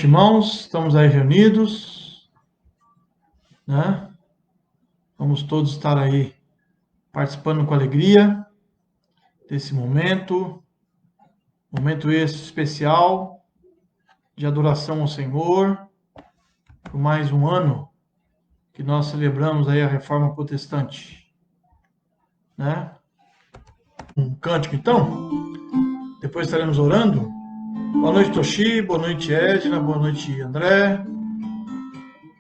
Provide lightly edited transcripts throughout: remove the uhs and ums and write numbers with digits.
noite, irmãos. Estamos aí reunidos, né? Vamos todos estar aí participando com alegria desse momento esse especial de adoração ao Senhor, por mais um ano que nós celebramos aí a Reforma Protestante, né? Um cântico, então. Depois estaremos orando. Boa noite, Toshi. Boa noite, Edna. Boa noite, André.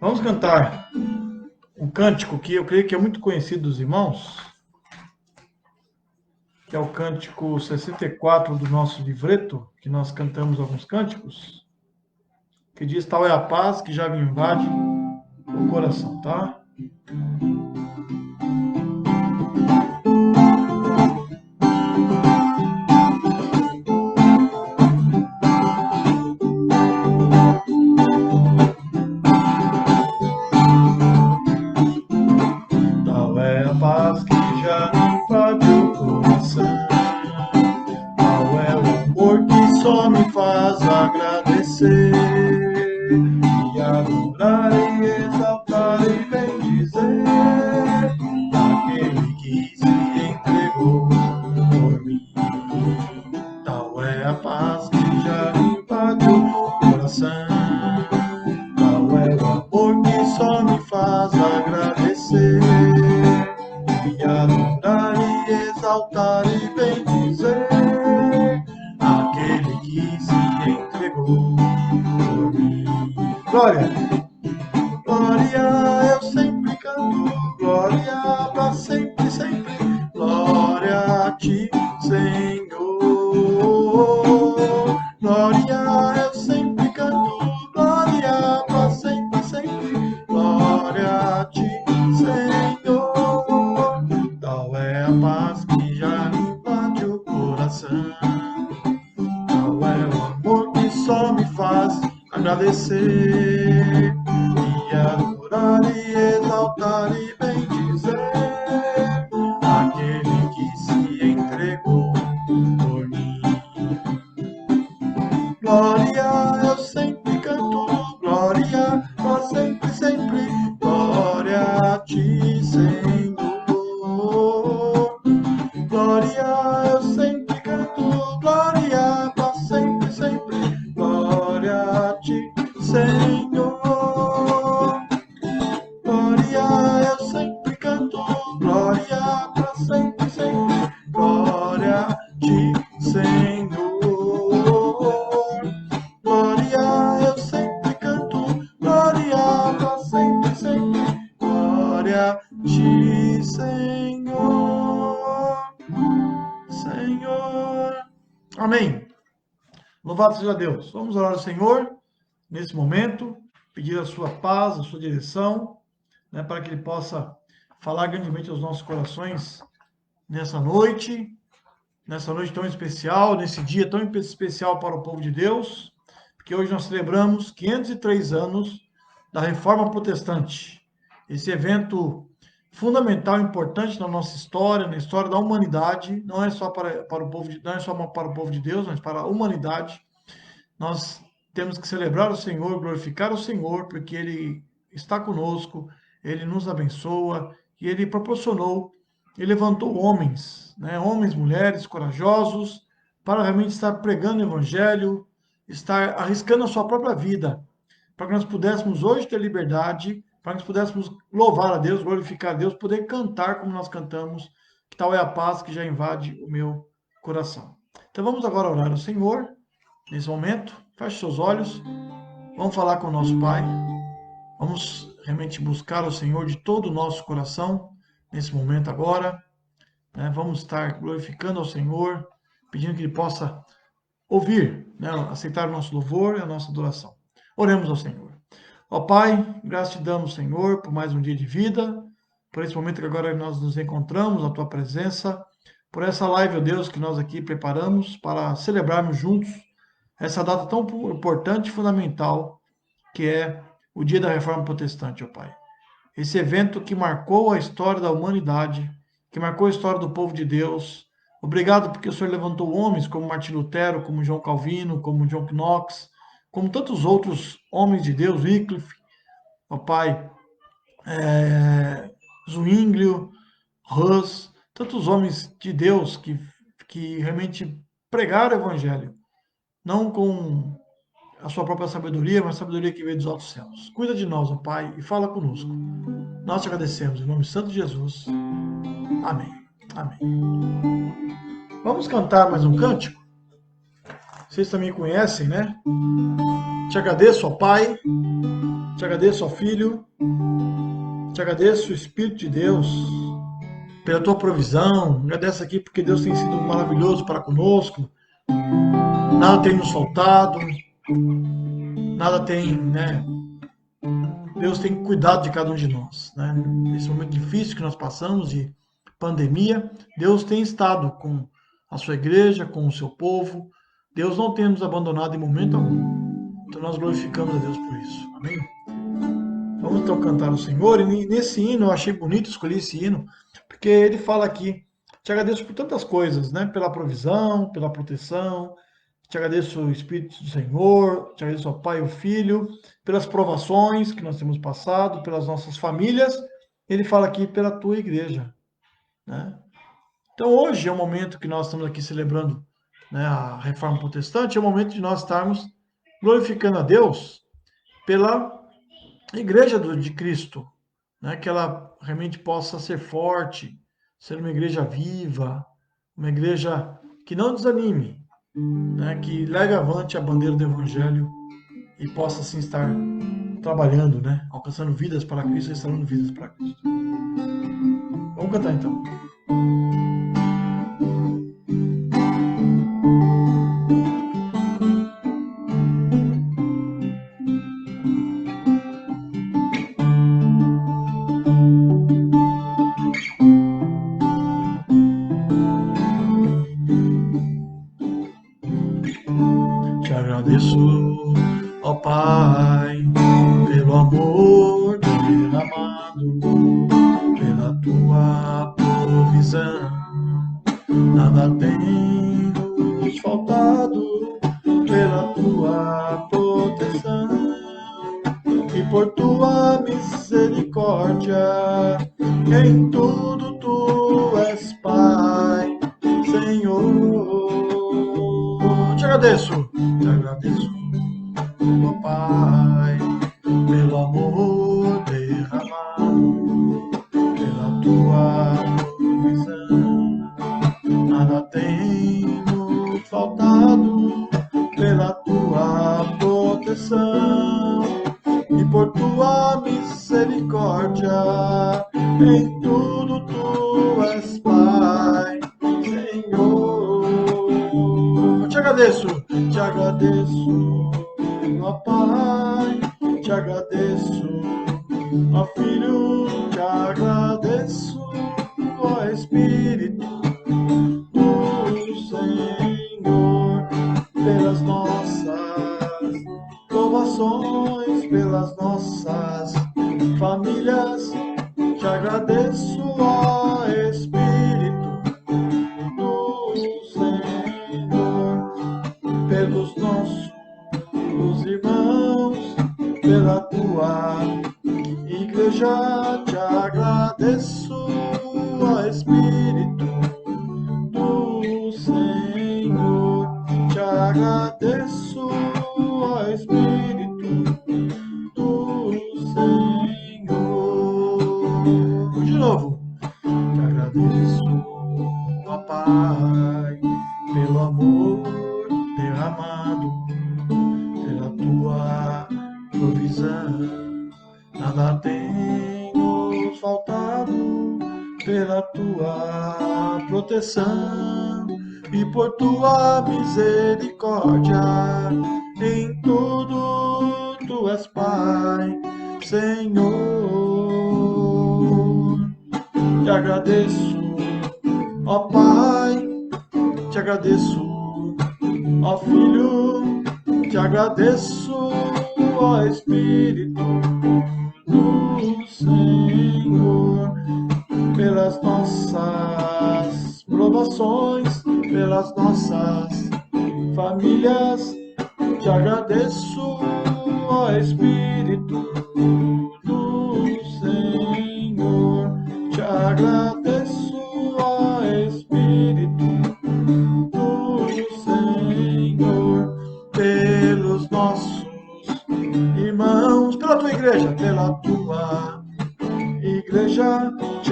Vamos cantar um cântico que eu creio que é muito conhecido dos irmãos, que é o cântico 64 do nosso livreto, que nós cantamos alguns cânticos, que diz: tal é a paz que já me invade o coração, tá? Tal é a paz que já me invade o coração, tal é o amor que só me faz agradecer e adorar e exaltar e bendizer aquele que se entregou por mim. Tal é a paz que já me invade o coração, tal é o amor que só me faz agradecer e adorar e exaltar e bendizer aquele que se entregou por mim. Glória! Glória, eu sempre canto, glória para sempre, sempre, glória a ti, Senhor. Glória, eu sempre canto, glória para sempre, sempre, glória a ti, Senhor. Tal é a paz que já me invade o coração, tal é o amor que só me faz agradecer e adorar e exaltar e bendizer aquele que se entregou por mim. Glória, eu sempre canto, glória, para sempre, sempre, glória a ti, Senhor. Glória, eu sempre canto, glória, para sempre, sempre, glória a ti, Senhor. Glória, eu sempre canto, glória para sempre, sempre, glória a ti, Senhor. Glória, eu sempre canto, glória para sempre, sempre, glória a ti, Senhor. Senhor. Amém. Louvado seja Deus. Vamos orar ao Senhor nesse momento, pedir a sua paz, a sua direção, né, para que Ele possa falar grandemente aos nossos corações nessa noite tão especial, nesse dia tão especial para o povo de Deus, porque hoje nós celebramos 503 anos da Reforma Protestante. Esse evento fundamental, importante na nossa história, na história da humanidade, não é só para o povo não é só para o povo de Deus, mas para a humanidade. Nós temos que celebrar o Senhor, glorificar o Senhor, porque Ele está conosco, Ele nos abençoa e Ele proporcionou, Ele levantou homens, né, homens, mulheres corajosos, para realmente estar pregando o Evangelho, estar arriscando a sua própria vida, para que nós pudéssemos hoje ter liberdade, para que nós pudéssemos louvar a Deus, glorificar a Deus, poder cantar como nós cantamos, que tal é a paz que já invade o meu coração. Então vamos agora orar ao Senhor, nesse momento, feche seus olhos, vamos falar com o nosso Pai, vamos realmente buscar o Senhor de todo o nosso coração, nesse momento agora, né? Vamos estar glorificando ao Senhor, pedindo que Ele possa ouvir, né? Aceitar o nosso louvor e a nossa adoração. Oremos ao Senhor. Ó Pai, graças te damos, Senhor, por mais um dia de vida, por esse momento que agora nós nos encontramos na Tua presença, por essa live, ó Deus, que nós aqui preparamos para celebrarmos juntos essa data tão importante e fundamental, que é o Dia da Reforma Protestante, ó Pai. Esse evento que marcou a história da humanidade, que marcou a história do povo de Deus. Obrigado porque o Senhor levantou homens como Martim Lutero, como João Calvino, como John Knox, como tantos outros homens de Deus, Wycliffe, ó Pai, Zwinglio, Hus, tantos homens de Deus que realmente pregaram o Evangelho, não com a sua própria sabedoria, mas a sabedoria que veio dos altos céus. Cuida de nós, ó Pai, e fala conosco. Nós te agradecemos, em nome santo de Jesus. Amém. Amém. Vamos cantar mais um cântico? Vocês também conhecem, né? Te agradeço, ó Pai, te agradeço, ó Filho, te agradeço, Espírito de Deus, pela tua provisão. Agradeço aqui porque Deus tem sido maravilhoso para conosco. Nada tem nos faltado, nada tem, né? Deus tem cuidado de cada um de nós, né? Nesse momento difícil que nós passamos de pandemia, Deus tem estado com a sua igreja, com o seu povo. Deus não tem nos abandonado em momento algum. Então nós glorificamos a Deus por isso. Amém? Vamos então cantar o Senhor. E nesse hino, eu achei bonito escolher esse hino, porque ele fala aqui: te agradeço por tantas coisas, né? Pela provisão, pela proteção. Te agradeço o Espírito do Senhor, te agradeço ao Pai e ao Filho, pelas provações que nós temos passado, pelas nossas famílias. Ele fala aqui pela tua igreja, né? Então hoje é o momento que nós estamos aqui celebrando, né, a Reforma Protestante, é o momento de nós estarmos glorificando a Deus pela igreja de Cristo, né, que ela realmente possa ser forte, ser uma igreja viva, uma igreja que não desanime, né, que leve avante a bandeira do Evangelho e possa assim estar trabalhando, né, alcançando vidas para Cristo e restaurando vidas para Cristo. Vamos cantar então. Te agradeço, ó Pai, pelo amor derramado, pela tua provisão. Nada tem nos faltado, pela tua proteção e por tua misericórdia. Em tudo tu és Pai, Senhor. Te agradeço, ó Pai, pelo amor derramado, pela tua provisão. Nada tem nos faltado, pela tua proteção e por tua misericórdia. Em tudo tu és Pai, Senhor. Te agradeço, ó Pai, te agradeço, ó Filho, te agradeço, ó Espírito do Senhor, pelas nossas provações, pelas nossas famílias. Te agradeço, ó Espírito do Senhor, pelos nossos irmãos, pela tua igreja. Te agradeço, ó Espírito do Senhor. Te agradeço, ó Espírito do Senhor. De novo. Te agradeço, ó Pai, pelo amor derramado, pela tua provisão. Nada tem nos faltado, pela tua proteção e por tua misericórdia. Em tudo tu és Pai, Senhor. Te agradeço, ó Pai, te agradeço, ó Filho, te agradeço, ó Espírito do Senhor, pelas nossas provações, pelas nossas famílias. Te agradeço. agradeço, ó Espírito do Senhor. Te agradeço, ó Espírito do Senhor, pelos nossos irmãos, pela tua igreja, te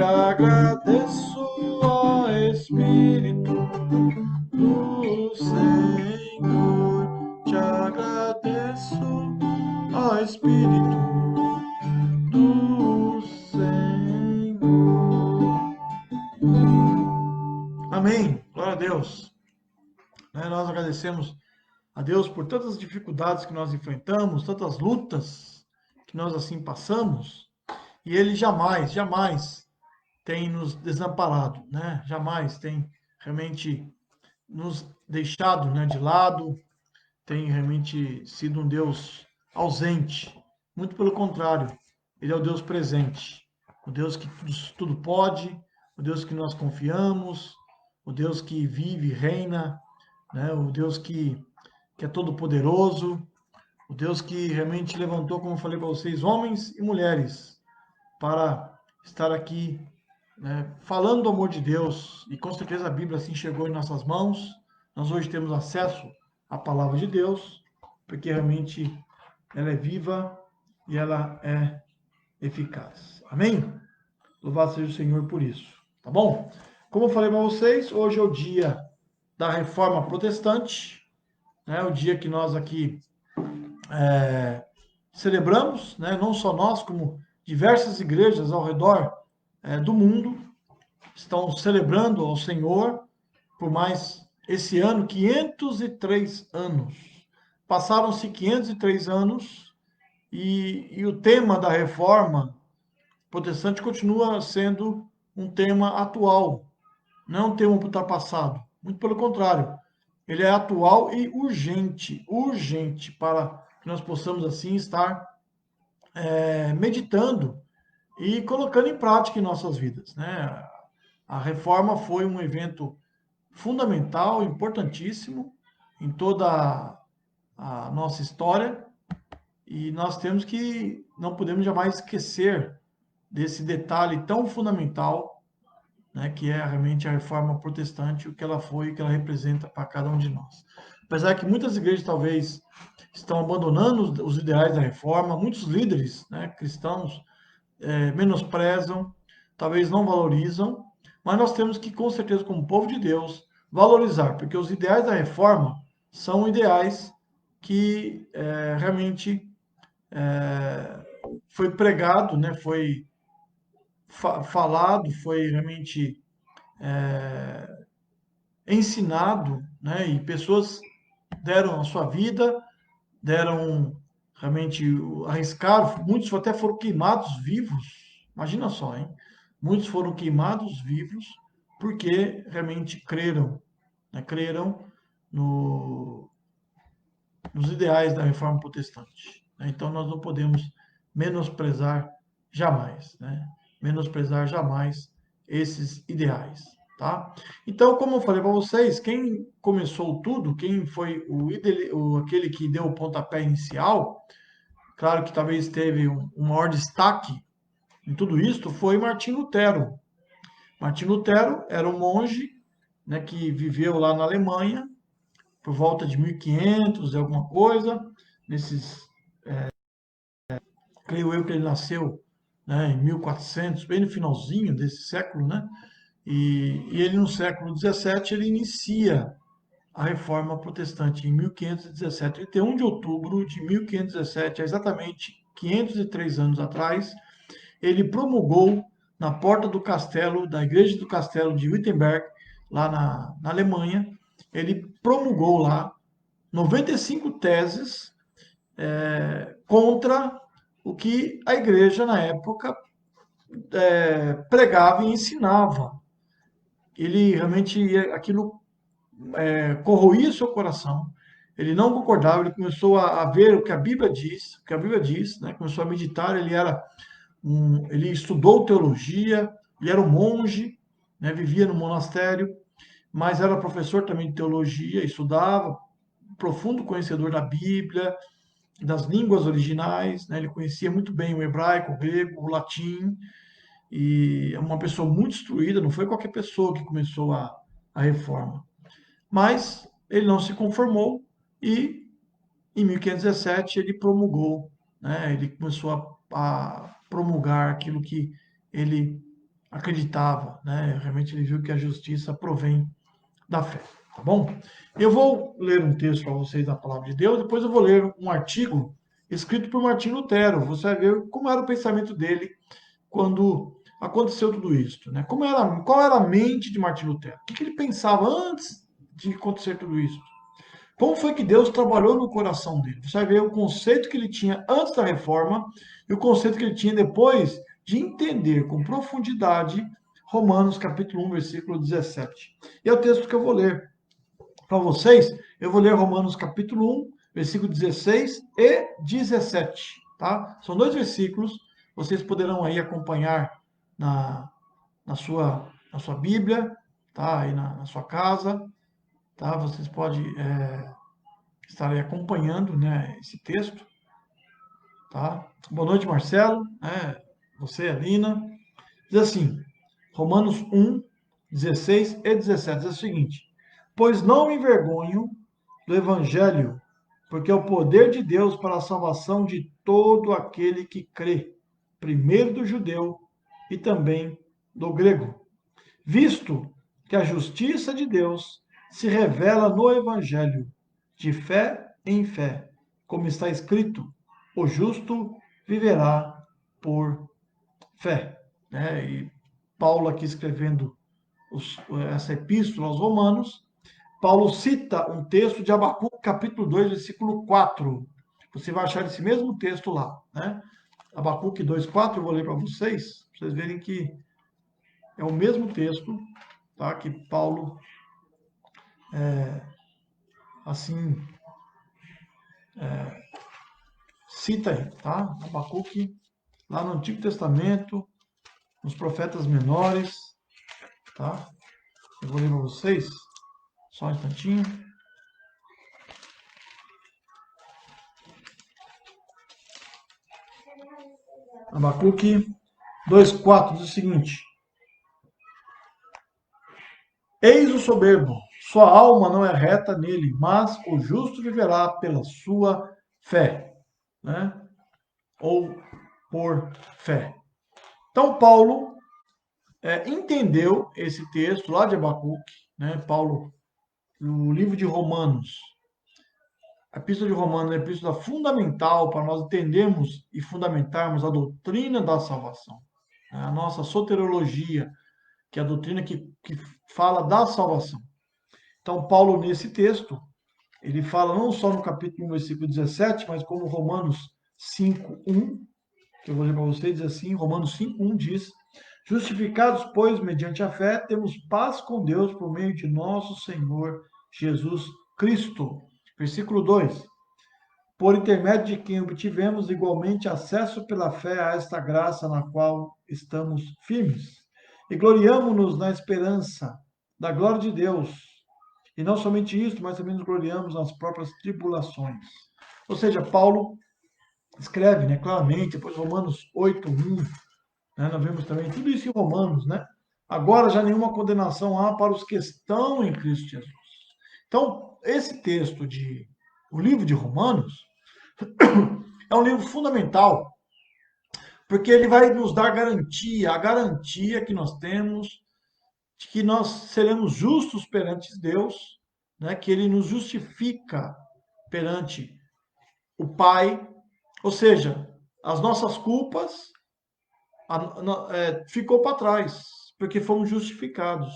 agradeço, ó Espírito do Senhor, te agradeço, ó Espírito do Senhor. Amém. Glória a Deus. Nós agradecemos a Deus por tantas dificuldades que nós enfrentamos, tantas lutas que nós assim passamos, e Ele jamais, jamais tem nos desamparado, né? Jamais tem realmente nos deixado, né, de lado, tem realmente sido um Deus ausente. Muito pelo contrário, Ele é o Deus presente, o Deus que tudo pode, o Deus que nós confiamos, o Deus que vive e reina, né? O Deus que é todo-poderoso, o Deus que realmente levantou, como eu falei para vocês, homens e mulheres, para estar aqui, né, falando do amor de Deus, e com certeza a Bíblia assim chegou em nossas mãos. Nós hoje temos acesso à palavra de Deus, porque realmente ela é viva e ela é eficaz. Amém? Louvado seja o Senhor por isso, tá bom? Como eu falei para vocês, hoje é o dia da Reforma Protestante, né? O dia que nós aqui celebramos, né? Não só nós, como diversas igrejas ao redor do mundo estão celebrando ao Senhor por mais esse ano, 503 anos. Passaram-se 503 anos e o tema da reforma protestante continua sendo um tema atual, não um tema ultrapassado. Muito pelo contrário, ele é atual e urgente, urgente para que nós possamos assim estar meditando e colocando em prática em nossas vidas, né? A reforma foi um evento fundamental, importantíssimo em toda a nossa história, e nós temos que, não podemos jamais esquecer desse detalhe tão fundamental, né, que é realmente a reforma protestante, o que ela foi e o que ela representa para cada um de nós. Apesar que muitas igrejas talvez estão abandonando os ideais da reforma, muitos líderes, né, cristãos menosprezam, talvez não valorizam, mas nós temos que, com certeza, como povo de Deus, valorizar, porque os ideais da reforma são ideais que realmente foi pregado, né, foi falado, foi realmente ensinado, né, e pessoas deram a sua vida, deram realmente, arriscaram, muitos até foram queimados vivos, imagina só, hein? Muitos foram queimados vivos porque realmente creram, né? Creram no, nos ideais da reforma protestante, né? Então nós não podemos menosprezar jamais, né? Menosprezar jamais esses ideais, tá? Então, como eu falei para vocês, quem começou tudo, quem foi aquele que deu o pontapé inicial, claro que talvez teve um maior destaque em tudo isso, foi Martim Lutero. Martim Lutero era um monge, né, que viveu lá na Alemanha por volta de 1500 e alguma coisa, nesses, creio eu que ele nasceu, né, em 1400, bem no finalzinho desse século, né? E ele no século 17 ele inicia a Reforma Protestante em 1517, 31 de outubro de 1517, há exatamente 503 anos atrás, ele promulgou na porta do castelo, da igreja do castelo de Wittenberg, lá na Alemanha, ele promulgou lá 95 teses contra o que a igreja na época pregava e ensinava. Ele realmente, aquilo corroía seu coração, ele não concordava, ele começou a ver o que a Bíblia diz, né? Começou a meditar, ele estudou teologia, ele era um monge, né? Vivia no monastério, mas era professor também de teologia, estudava, profundo conhecedor da Bíblia, das línguas originais, né? Ele conhecia muito bem o hebraico, o grego, o latim, e é uma pessoa muito instruída, não foi qualquer pessoa que começou a reforma. Mas ele não se conformou e, em 1517, ele promulgou, né? Ele começou a promulgar aquilo que ele acreditava, né? Realmente ele viu que a justiça provém da fé, tá bom? Eu vou ler um texto para vocês da palavra de Deus, depois eu vou ler um artigo escrito por Martim Lutero. Você vai ver como era o pensamento dele quando aconteceu tudo isso, né? Qual era a mente de Martim Lutero? O que ele pensava antes de acontecer tudo isso? Como foi que Deus trabalhou no coração dele? Você vai ver o conceito que ele tinha antes da reforma e o conceito que ele tinha depois de entender com profundidade Romanos capítulo 1, versículo 17. E é o texto que eu vou ler para vocês. Eu vou ler Romanos capítulo 1, versículo 16 e 17, tá? São dois versículos, vocês poderão aí acompanhar na, na sua Bíblia, tá? Aí na sua casa, tá? Vocês podem estar aí acompanhando, né, esse texto, tá? Boa noite, Marcelo, né? Você, Alina. Diz assim, Romanos 1, 16 e 17, diz o seguinte: pois não me envergonho do Evangelho, porque é o poder de Deus para a salvação de todo aquele que crê, primeiro do judeu e também do grego. Visto que a justiça de Deus se revela no Evangelho, de fé em fé, como está escrito: o justo viverá por fé. Né? E Paulo, aqui escrevendo essa epístola aos Romanos, Paulo cita um texto de Abacuque, capítulo 2, versículo 4. Você vai achar esse mesmo texto lá, né? Abacuque 2:4, eu vou ler para vocês verem que é o mesmo texto, tá? Que Paulo, assim, cita aí, tá? Abacuque, lá no Antigo Testamento, nos profetas menores, tá? Eu vou ler para vocês, só um instantinho. Abacuque 2:4 diz o seguinte: eis o soberbo, sua alma não é reta nele, mas o justo viverá pela sua fé, né? Ou por fé. Então, Paulo entendeu esse texto lá de Abacuque, né? Paulo, no livro de Romanos, a Epístola de Romanos é a epístola fundamental para nós entendermos e fundamentarmos a doutrina da salvação, né? A nossa soteriologia, que é a doutrina que fala da salvação. Então, Paulo, nesse texto, ele fala não só no capítulo 1, versículo 17, mas como Romanos 5:1, que eu vou ler para vocês, diz assim, Romanos 5:1 diz: justificados, pois, mediante a fé, temos paz com Deus por meio de nosso Senhor Jesus Cristo. Versículo 2: por intermédio de quem obtivemos igualmente acesso pela fé a esta graça na qual estamos firmes. E gloriamo-nos na esperança da glória de Deus. E não somente isso, mas também nos gloriamos nas próprias tribulações. Ou seja, Paulo escreve, né, claramente, depois Romanos 8:1, né, nós vemos também tudo isso em Romanos, né? Agora já nenhuma condenação há para os que estão em Cristo Jesus. Então, esse texto o livro de Romanos é um livro fundamental, porque ele vai nos dar garantia, a garantia que nós temos de que nós seremos justos perante Deus, né? Que ele nos justifica perante o Pai, ou seja, as nossas culpas ficou para trás, porque fomos justificados.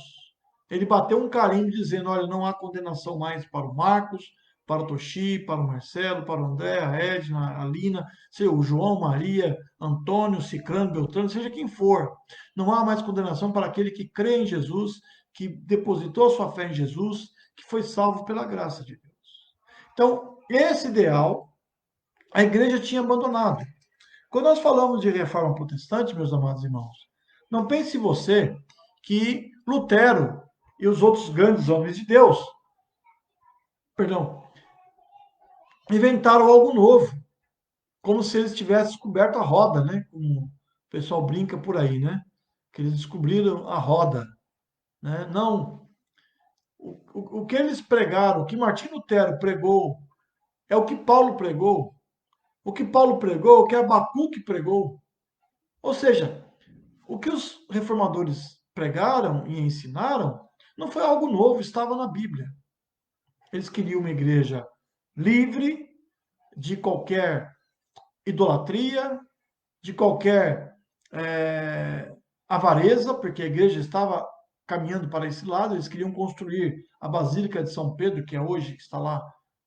Ele bateu um carimbo dizendo: olha, não há condenação mais para o Marcos, para o Toshi, para o Marcelo, para o André, a Edna, a Lina, o João, Maria, Antônio, Cicrano, Beltrano, seja quem for. Não há mais condenação para aquele que crê em Jesus, que depositou a sua fé em Jesus, que foi salvo pela graça de Deus. Então, esse ideal a igreja tinha abandonado. Quando nós falamos de reforma protestante, meus amados irmãos, não pense você que Lutero e os outros grandes homens de Deus, perdão, inventaram algo novo, como se eles tivessem descoberto a roda, né? Como o pessoal brinca por aí, né? Que eles descobriram a roda, né? Não, o que eles pregaram, o que Martim Lutero pregou, é o que Paulo pregou. O que Paulo pregou, o que Abacuque pregou. Ou seja, o que os reformadores pregaram e ensinaram não foi algo novo, estava na Bíblia. Eles queriam uma igreja livre de qualquer idolatria, de qualquer avareza, porque a igreja estava caminhando para esse lado. Eles queriam construir a Basílica de São Pedro, que é hoje, que está lá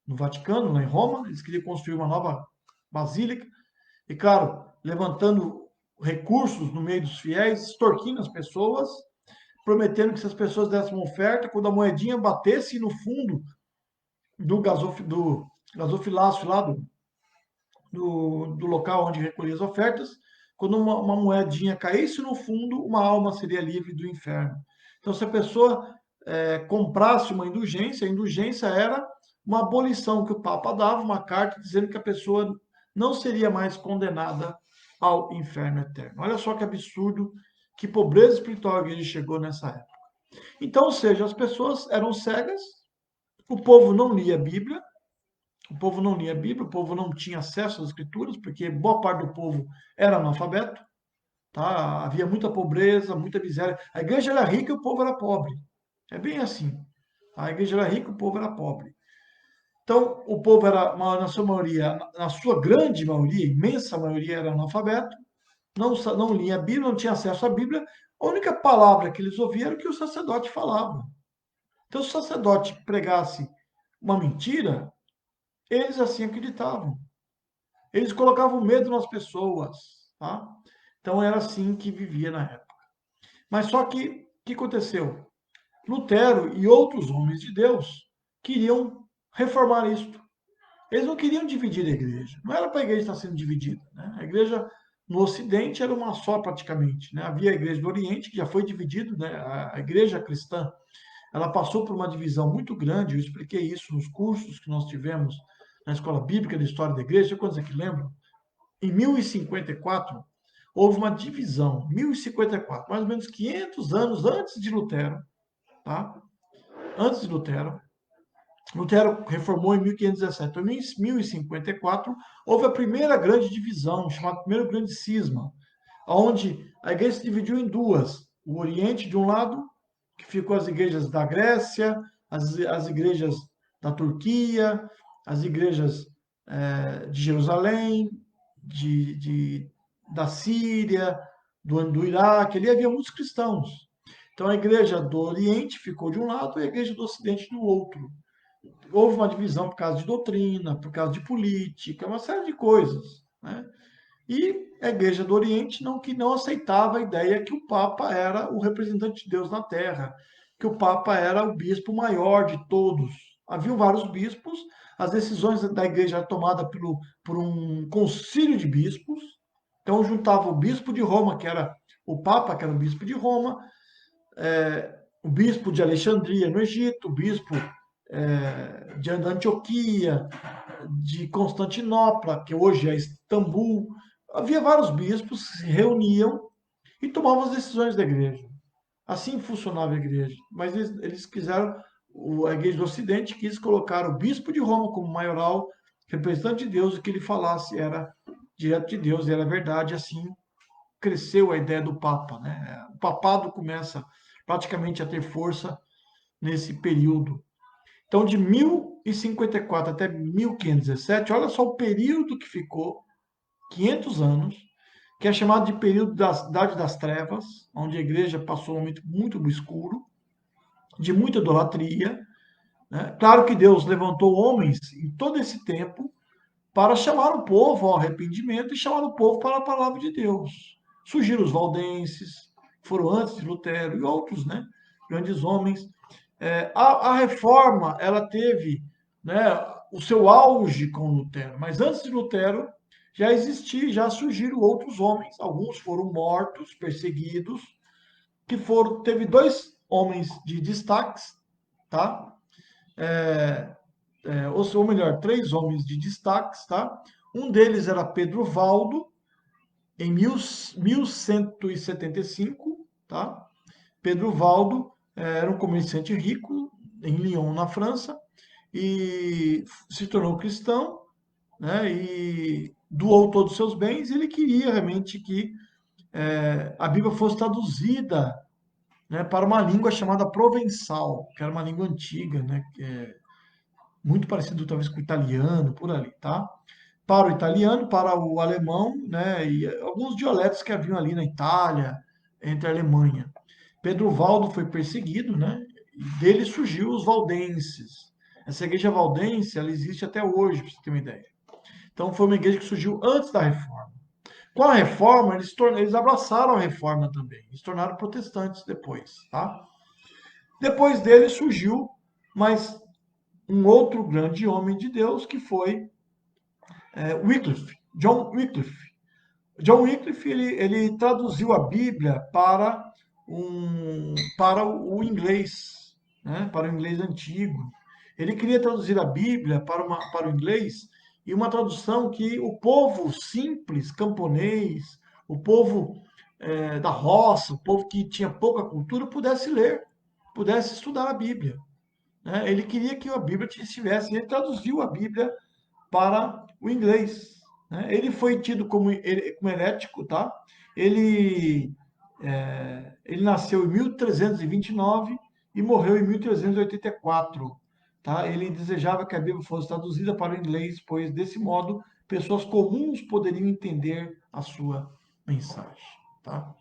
no Vaticano, lá em Roma. Eles queriam construir uma nova basílica. E, claro, levantando recursos no meio dos fiéis, extorquindo as pessoas, prometendo que se as pessoas dessem uma oferta, quando a moedinha batesse no fundo do gasofilácio lá do local onde recolhia as ofertas, quando uma moedinha caísse no fundo, uma alma seria livre do inferno. Então, se a pessoa comprasse uma indulgência, a indulgência era uma abolição que o Papa dava, uma carta dizendo que a pessoa não seria mais condenada ao inferno eterno. Olha só que absurdo, que pobreza espiritual a igreja chegou nessa época. Então, ou seja, as pessoas eram cegas, o povo não lia a Bíblia, o povo não lia a Bíblia, o povo não tinha acesso às escrituras, porque boa parte do povo era analfabeto, tá? Havia muita pobreza, muita miséria. A igreja era rica e o povo era pobre. É bem assim. A igreja era rica, e o povo era pobre. Então, o povo era, na sua maioria, na sua grande maioria, imensa maioria, era analfabeto, não lia a Bíblia, não tinha acesso à Bíblia. A única palavra que eles ouviam era o que o sacerdote falava. Então, se o sacerdote pregasse uma mentira, eles assim acreditavam. Eles colocavam medo nas pessoas, tá? Então era assim que vivia na época. Mas só que o que aconteceu? Lutero e outros homens de Deus queriam reformar isto. Eles não queriam dividir a igreja. Não era para a igreja estar sendo dividida, né? A igreja no Ocidente era uma só praticamente, né? Havia a igreja do Oriente que já foi dividido, né? A igreja cristã, ela passou por uma divisão muito grande. Eu expliquei isso nos cursos que nós tivemos na Escola Bíblica de História da Igreja. Quantos aqui lembram? Em 1054, houve uma divisão, 1054, mais ou menos 500 anos antes de Lutero, tá? Antes de Lutero. Lutero reformou em 1517. Então, em 1054, houve a primeira grande divisão, chamada primeiro grande cisma, onde a igreja se dividiu em duas. O Oriente, de um lado, que ficou as igrejas da Grécia, as igrejas da Turquia, as igrejas de Jerusalém, da Síria, do Iraque. Ali havia muitos cristãos. Então a igreja do Oriente ficou de um lado e a igreja do Ocidente do outro. Houve uma divisão por causa de doutrina, por causa de política, uma série de coisas, né? E a Igreja do Oriente que não aceitava a ideia que o Papa era o representante de Deus na Terra, que o Papa era o bispo maior de todos. Havia vários bispos, as decisões da Igreja eram tomadas por um concílio de bispos. Então juntava o bispo de Roma, que era o Papa, que era o bispo de Roma, o bispo de Alexandria, no Egito, o bispo de Antioquia, de Constantinopla, que hoje é Istambul. Havia vários bispos que se reuniam e tomavam as decisões da igreja. Assim funcionava a igreja. Mas eles quiseram, a igreja do Ocidente quis colocar o bispo de Roma como maioral, representante de Deus, e que ele falasse era direto de Deus, era verdade. Assim cresceu a ideia do Papa, né? O papado começa praticamente a ter força nesse período. Então, de 1054 até 1517, olha só o período que ficou, 500 anos, que é chamado de período da Idade das Trevas, onde a igreja passou um momento muito obscuro, de muita idolatria, né? Claro que Deus levantou homens em todo esse tempo para chamar o povo ao arrependimento e chamar o povo para a palavra de Deus. Surgiram os valdenses, foram antes de Lutero, e outros, né? Grandes homens. A reforma, ela teve, né, o seu auge com Lutero, mas antes de Lutero já surgiram outros homens. Alguns foram mortos, perseguidos, teve dois homens de destaques, tá? ou melhor, três homens de destaques, tá? Um deles era Pedro Valdo, em 1175, tá? Pedro Valdo era um comerciante rico em Lyon, na França, e se tornou cristão, né? E doou todos os seus bens. E ele queria realmente que a Bíblia fosse traduzida, né, para uma língua chamada provençal, que era uma língua antiga, né? Muito parecido talvez com o italiano, por ali, tá? Para o italiano, para o alemão, né, e alguns dialetos que haviam ali na Itália, entre a Alemanha. Pedro Valdo foi perseguido, né, e dele surgiu os valdenses. Essa igreja valdense, ela existe até hoje, para você ter uma ideia. Então, foi uma igreja que surgiu antes da Reforma. Com a Reforma, eles abraçaram a Reforma também, eles se tornaram protestantes depois, tá? Depois dele surgiu mais um outro grande homem de Deus, que foi Wycliffe, John Wycliffe. John Wycliffe, ele traduziu a Bíblia para o inglês, né? Para o inglês antigo. Ele queria traduzir a Bíblia para o inglês, e uma tradução que o povo simples, camponês, o povo da roça, o povo que tinha pouca cultura, pudesse ler, pudesse estudar a Bíblia, né? Ele queria que a Bíblia estivesse, ele traduziu a Bíblia para o inglês, né? Ele foi tido como herético, tá? Ele, ele nasceu em 1329 e morreu em 1384, tá? Ele desejava que a Bíblia fosse traduzida para o inglês, pois desse modo pessoas comuns poderiam entender a sua mensagem, tá?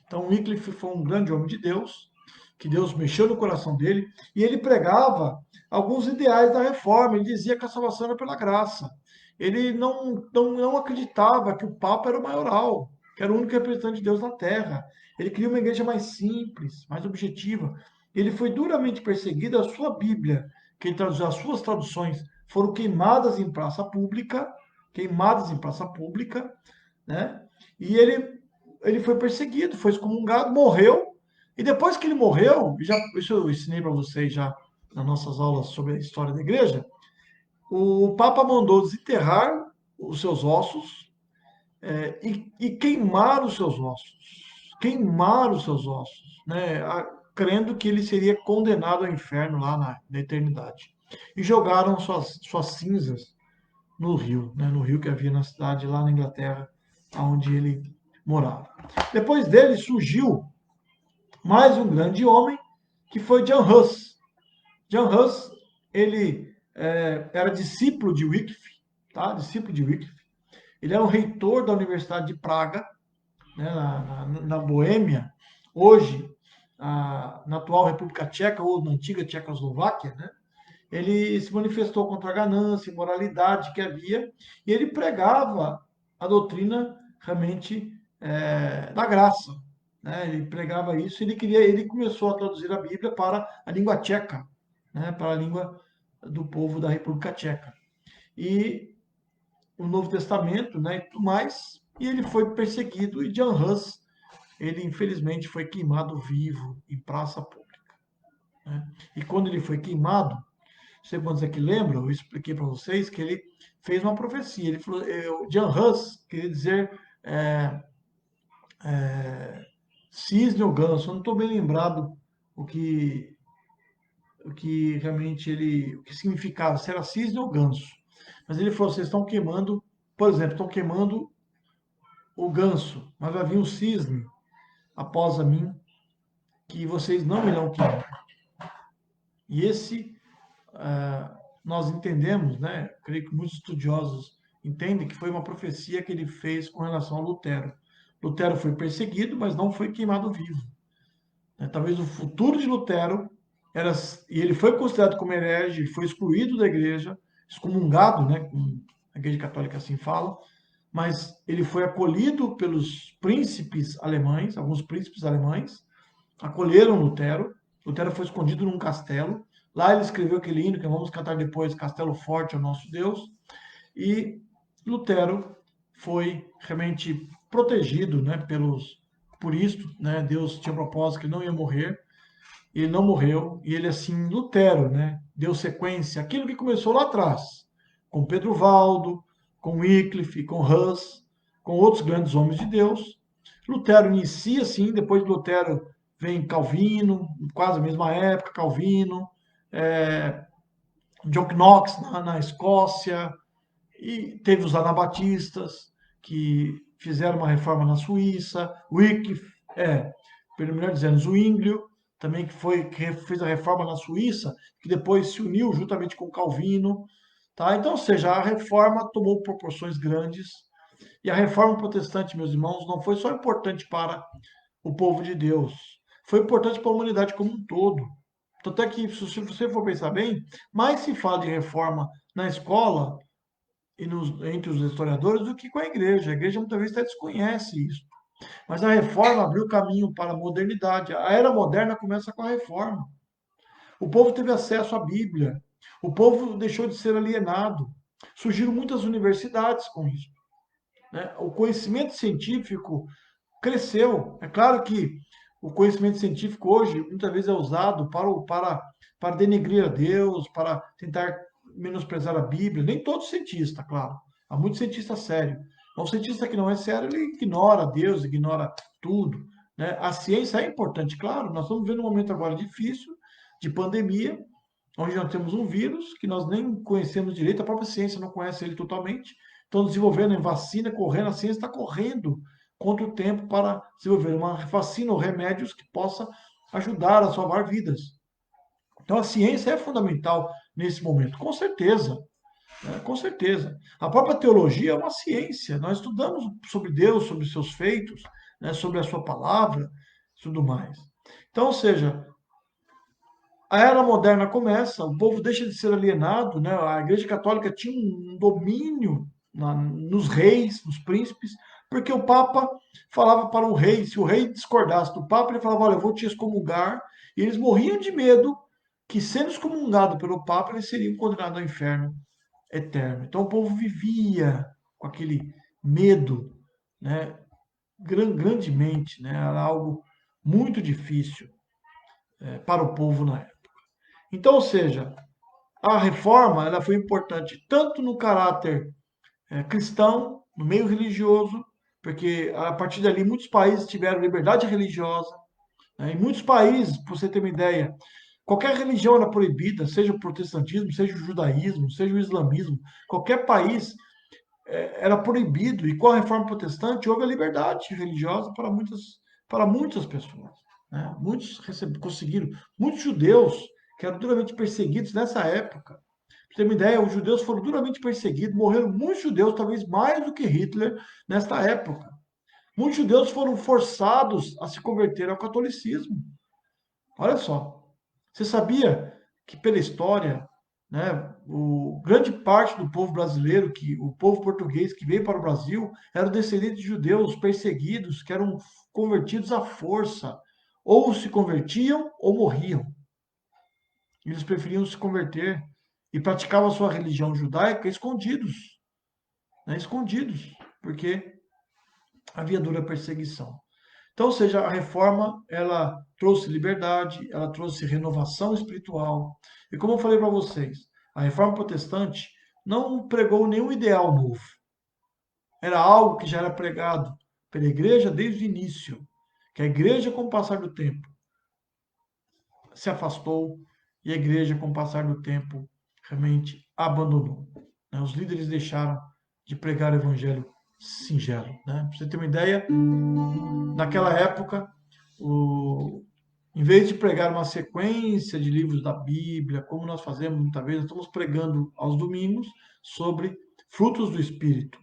Então, Wycliffe foi um grande homem de Deus, que Deus mexeu no coração dele, e ele pregava alguns ideais da reforma. Ele dizia que a salvação era pela graça. Ele não acreditava que o Papa era o maioral, que era o único representante de Deus na Terra. Ele queria uma igreja mais simples, mais objetiva. Ele foi duramente perseguido. A sua Bíblia, que ele traduziu, as suas traduções foram queimadas em praça pública, né? E ele foi perseguido, foi excomungado, morreu. E depois que ele morreu, isso eu ensinei para vocês já nas nossas aulas sobre a história da igreja, o Papa mandou desenterrar os seus ossos, e queimar os seus ossos. Queimar os seus ossos, né? Crendo que ele seria condenado ao inferno lá na eternidade. E jogaram suas cinzas no rio, né? No rio que havia na cidade, lá na Inglaterra, onde ele morava. Depois dele surgiu mais um grande homem, que foi John Huss. John Huss, ele era discípulo de Wycliffe, tá? Discípulo de Wycliffe. Ele era o reitor da Universidade de Praga, né, na Boêmia, hoje, na atual República Tcheca ou na antiga Tchecoslováquia, né? Ele se manifestou contra a ganância, imoralidade que havia, e ele pregava a doutrina realmente da graça, né? Ele pregava isso. Ele começou a traduzir a Bíblia para a língua tcheca, né? Para a língua do povo da República Tcheca. E o Novo Testamento, né, e tudo mais, e ele foi perseguido, e John Huss, ele infelizmente foi queimado vivo em praça pública, né? E quando ele foi queimado, não sei quantos aqui lembram, eu expliquei para vocês que ele fez uma profecia. Ele falou, John Huss queria dizer cisne ou ganso. Eu não estou bem lembrado o que, o que realmente o que significava, se era cisne ou ganso. Mas ele falou, vocês estão queimando, por exemplo, estão queimando o ganso, mas vai vir um cisne após a mim, que vocês não irão queimar. E nós entendemos, né? Creio que muitos estudiosos entendem que foi uma profecia que ele fez com relação a Lutero. Lutero foi perseguido, mas não foi queimado vivo, né? Talvez o futuro de Lutero era, e ele foi considerado como herege, foi excluído da igreja, excomungado, né? Como a igreja católica assim fala, mas ele foi acolhido pelos príncipes alemães, alguns príncipes alemães, acolheram Lutero. Lutero foi escondido num castelo. Lá ele escreveu aquele hino que vamos cantar depois, Castelo Forte é o Nosso Deus. E Lutero foi realmente protegido, né, por isto, né? Deus tinha propósito que ele não ia morrer. ele não morreu, e ele, assim, Lutero, né, deu sequência àquilo que começou lá atrás, com Pedro Valdo, com Wycliffe, com Hus, com outros grandes homens de Deus. Lutero inicia, assim, depois de Lutero vem Calvino, quase a mesma época, Calvino, John Knox na Escócia, e teve os anabatistas, que fizeram uma reforma na Suíça, Wycliffe, pelo melhor dizendo, Zwinglio, também que fez a reforma na Suíça, que depois se uniu juntamente com Calvino, tá? Então, ou seja, a reforma tomou proporções grandes, e a reforma protestante, meus irmãos, não foi só importante para o povo de Deus, foi importante para a humanidade como um todo. Tanto é que, se você for pensar bem, mais se fala de reforma na escola e entre os historiadores do que com a igreja. A igreja muitas vezes até desconhece isso. Mas a reforma abriu caminho para a modernidade. A era moderna começa com a reforma. O povo teve acesso à Bíblia. O povo deixou de ser alienado. Surgiram muitas universidades com isso, né? O conhecimento científico cresceu. É claro que o conhecimento científico hoje muitas vezes é usado para denegrir a Deus, para tentar menosprezar a Bíblia. Nem todo cientista, claro. Há muito cientista sério. Mas o cientista que não é sério, ele ignora Deus, ignora tudo, né? A ciência é importante, claro. Nós estamos vivendo um momento agora difícil, de pandemia, onde nós temos um vírus que nós nem conhecemos direito, a própria ciência não conhece ele totalmente. Estão desenvolvendo em vacina, correndo, a ciência está correndo contra o tempo para desenvolver uma vacina ou remédios que possa ajudar a salvar vidas. Então a ciência é fundamental nesse momento, com certeza, né? Com certeza. A própria teologia é uma ciência. Nós estudamos sobre Deus, sobre seus feitos, né? Sobre a sua palavra, tudo mais. Então, ou seja, a era moderna começa, o povo deixa de ser alienado, né? A Igreja Católica tinha um domínio nos reis, nos príncipes, porque o Papa falava para o rei, se o rei discordasse do Papa, ele falava, olha, eu vou te excomungar, e eles morriam de medo que, sendo excomungado pelo Papa, eles seriam condenados ao inferno eterno. Então o povo vivia com aquele medo, né? Grandemente, né? Era algo muito difícil para o povo na época. Então, ou seja, a reforma ela foi importante tanto no caráter cristão, no meio religioso, porque a partir dali muitos países tiveram liberdade religiosa. Né? Em muitos países, para você ter uma ideia, qualquer religião era proibida, seja o protestantismo, seja o judaísmo, seja o islamismo, qualquer país era proibido. E com a reforma protestante houve a liberdade religiosa para muitas pessoas. Né? Muitos conseguiram, muitos judeus que eram duramente perseguidos nessa época. Pra você ter uma ideia, os judeus foram duramente perseguidos, morreram muitos judeus, talvez mais do que Hitler, nesta época. Muitos judeus foram forçados a se converter ao catolicismo. Olha só. Você sabia que pela história, né, grande parte do povo brasileiro, que o povo português que veio para o Brasil, eram descendentes de judeus perseguidos, que eram convertidos à força, ou se convertiam ou morriam. Eles preferiam se converter e praticavam a sua religião judaica escondidos, né, escondidos, porque havia dura perseguição. Então, ou seja, a reforma, ela trouxe liberdade, ela trouxe renovação espiritual. E como eu falei para vocês, a reforma protestante não pregou nenhum ideal novo. Era algo que já era pregado pela igreja desde o início, que a igreja, com o passar do tempo, se afastou e a igreja, com o passar do tempo, realmente abandonou. Né? Os líderes deixaram de pregar o evangelho singelo. Né? Para você ter uma ideia, naquela época, em vez de pregar uma sequência de livros da Bíblia, como nós fazemos muitas vezes, nós estamos pregando aos domingos sobre frutos do Espírito.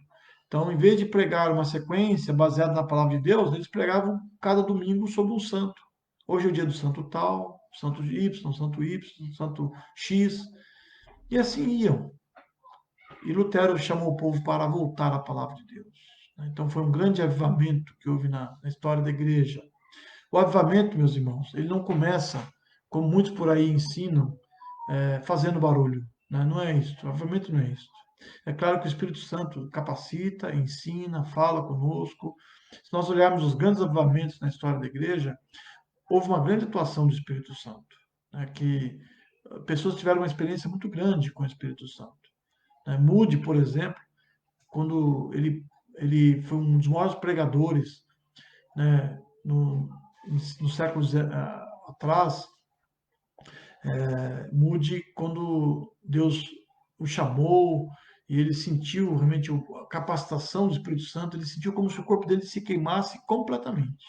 Então, em vez de pregar uma sequência baseada na palavra de Deus, eles pregavam cada domingo sobre um santo. Hoje é o dia do santo tal, santo Y, santo X, e assim iam. E Lutero chamou o povo para voltar à palavra de Deus. Então foi um grande avivamento que houve na história da igreja. O avivamento, meus irmãos, ele não começa, como muitos por aí ensinam, fazendo barulho. Né? Não é isso. O avivamento não é isso. É claro que o Espírito Santo capacita, ensina, fala conosco. Se nós olharmos os grandes avivamentos na história da igreja, houve uma grande atuação do Espírito Santo, né, que pessoas tiveram uma experiência muito grande com o Espírito Santo. Né? Moody, por exemplo, quando ele foi um dos maiores pregadores, né, no século atrás, Moody, quando Deus o chamou e ele sentiu realmente a capacitação do Espírito Santo, ele sentiu como se o corpo dele se queimasse completamente.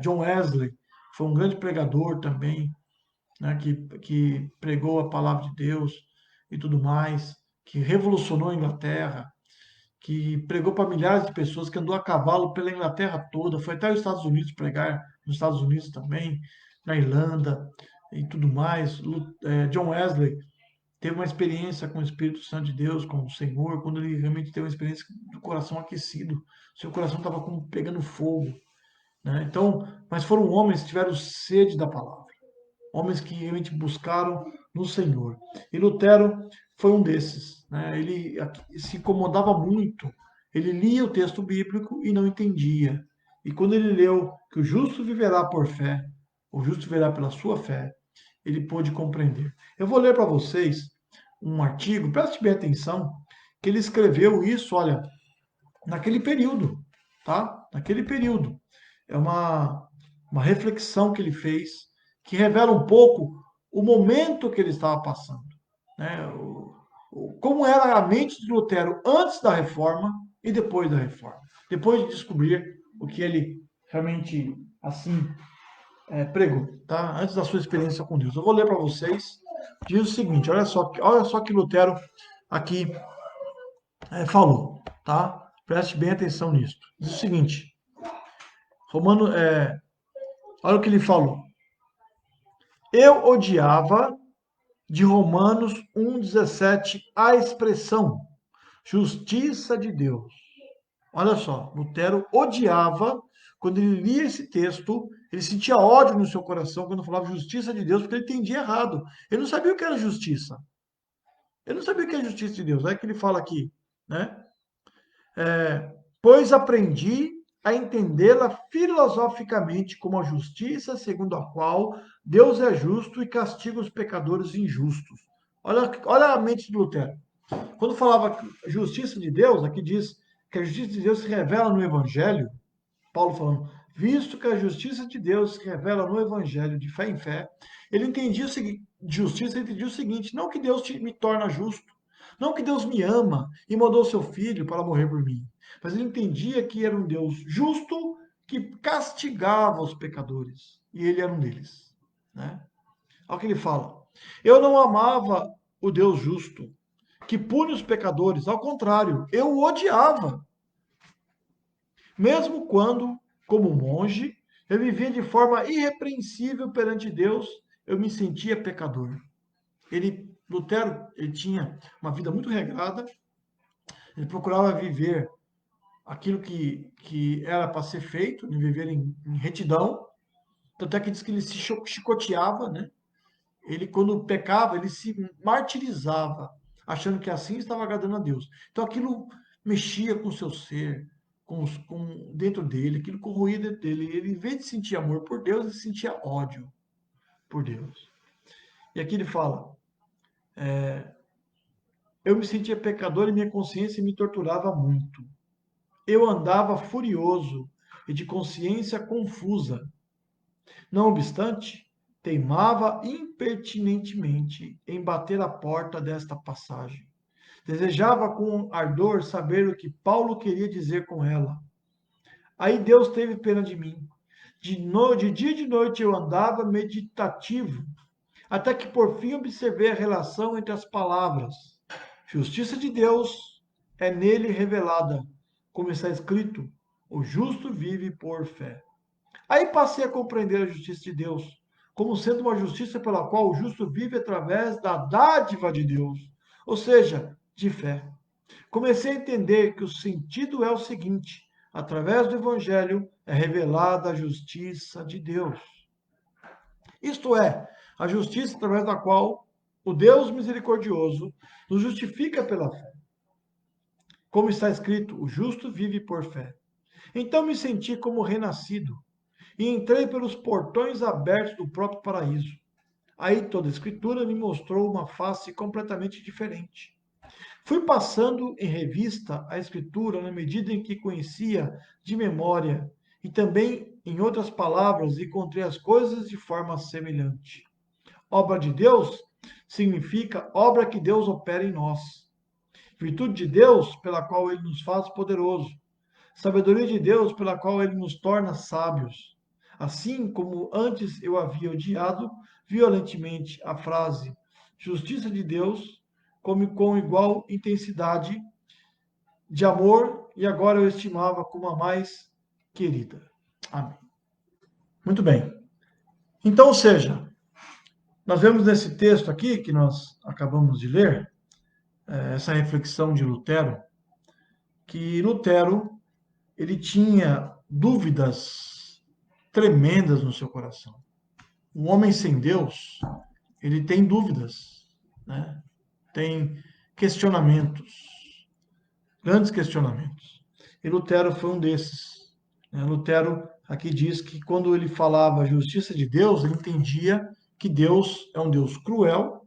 John Wesley foi um grande pregador também, né, que pregou a palavra de Deus e tudo mais, que revolucionou a Inglaterra, que pregou para milhares de pessoas, que andou a cavalo pela Inglaterra toda, foi até os Estados Unidos pregar, nos Estados Unidos também, na Irlanda e tudo mais. John Wesley teve uma experiência com o Espírito Santo de Deus, com o Senhor, quando ele realmente teve uma experiência do coração aquecido, seu coração estava como pegando fogo, né? Então, mas foram homens que tiveram sede da palavra, homens que realmente buscaram no Senhor. E Lutero foi um desses, né? Ele se incomodava muito. Ele lia o texto bíblico e não entendia. E quando ele leu que o justo viverá por fé, o justo viverá pela sua fé, ele pôde compreender. Eu vou ler para vocês um artigo, preste bem atenção, que ele escreveu isso, olha, naquele período, tá? Naquele período. É uma reflexão que ele fez que revela um pouco o momento que ele estava passando, né? Como era a mente de Lutero antes da reforma e depois da reforma. Depois de descobrir o que ele realmente assim pregou, tá? Antes da sua experiência com Deus. Eu vou ler para vocês. Diz o seguinte, olha só que Lutero aqui falou, tá? Preste bem atenção nisso. Diz o seguinte, olha o que ele falou. Eu odiava de Romanos 1,17 a expressão justiça de Deus. Olha só, Lutero odiava, quando ele lia esse texto, ele sentia ódio no seu coração quando falava justiça de Deus, porque ele entendia errado. Ele não sabia o que era justiça. Ele não sabia o que é justiça de Deus. É que ele fala aqui, né? Pois aprendi a entendê-la filosoficamente como a justiça segundo a qual Deus é justo e castiga os pecadores injustos. Olha a mente de Lutero. Quando falava justiça de Deus, aqui diz que a justiça de Deus se revela no Evangelho, Paulo falando, visto que a justiça de Deus se revela no Evangelho de fé em fé, ele entendia o seguinte, justiça, ele entendia o seguinte, não que Deus me torna justo, não que Deus me ama e mandou seu filho para morrer por mim, mas ele entendia que era um Deus justo que castigava os pecadores, e ele era um deles, né? Olha o que ele fala, eu não amava o Deus justo, que pune os pecadores, ao contrário, eu o odiava, mesmo quando, como monge, eu vivia de forma irrepreensível perante Deus, eu me sentia pecador. Lutero, ele tinha uma vida muito regrada, ele procurava viver aquilo que era para ser feito, viver em retidão, tanto é que diz que ele se chicoteava, né? Ele, quando pecava, ele se martirizava, achando que assim estava agradando a Deus. Então aquilo mexia com o seu ser, dentro dele, aquilo corroía dentro dele. Ele, em vez de sentir amor por Deus, ele sentia ódio por Deus. E aqui ele fala: eu me sentia pecador e minha consciência me torturava muito. Eu andava furioso e de consciência confusa. Não obstante, teimava impertinentemente em bater a porta desta passagem. Desejava com ardor saber o que Paulo queria dizer com ela. Aí Deus teve pena de mim. De dia e de noite eu andava meditativo, até que por fim observei a relação entre as palavras. Justiça de Deus é nele revelada, como está escrito: o justo vive por fé. Aí passei a compreender a justiça de Deus, como sendo uma justiça pela qual o justo vive através da dádiva de Deus, ou seja, de fé. Comecei a entender que o sentido é o seguinte: através do Evangelho é revelada a justiça de Deus. Isto é, a justiça através da qual o Deus misericordioso nos justifica pela fé. Como está escrito, o justo vive por fé. Então me senti como renascido e entrei pelos portões abertos do próprio paraíso. Aí toda a escritura me mostrou uma face completamente diferente. Fui passando em revista a escritura na medida em que conhecia de memória, e também, em outras palavras, encontrei as coisas de forma semelhante. Obra de Deus significa obra que Deus opera em nós. Virtude de Deus, pela qual ele nos faz poderoso. Sabedoria de Deus, pela qual ele nos torna sábios. Assim como antes eu havia odiado violentamente a frase justiça de Deus, como com igual intensidade de amor, e agora eu estimava como a mais querida. Amém. Muito bem. Então, ou seja, nós vemos nesse texto aqui que nós acabamos de ler, essa reflexão de Lutero, que Lutero ele tinha dúvidas tremendas no seu coração. Um homem sem Deus, ele tem dúvidas, né? Tem questionamentos, grandes questionamentos. E Lutero foi um desses. Lutero aqui diz que quando ele falava a justiça de Deus, ele entendia que Deus é um Deus cruel,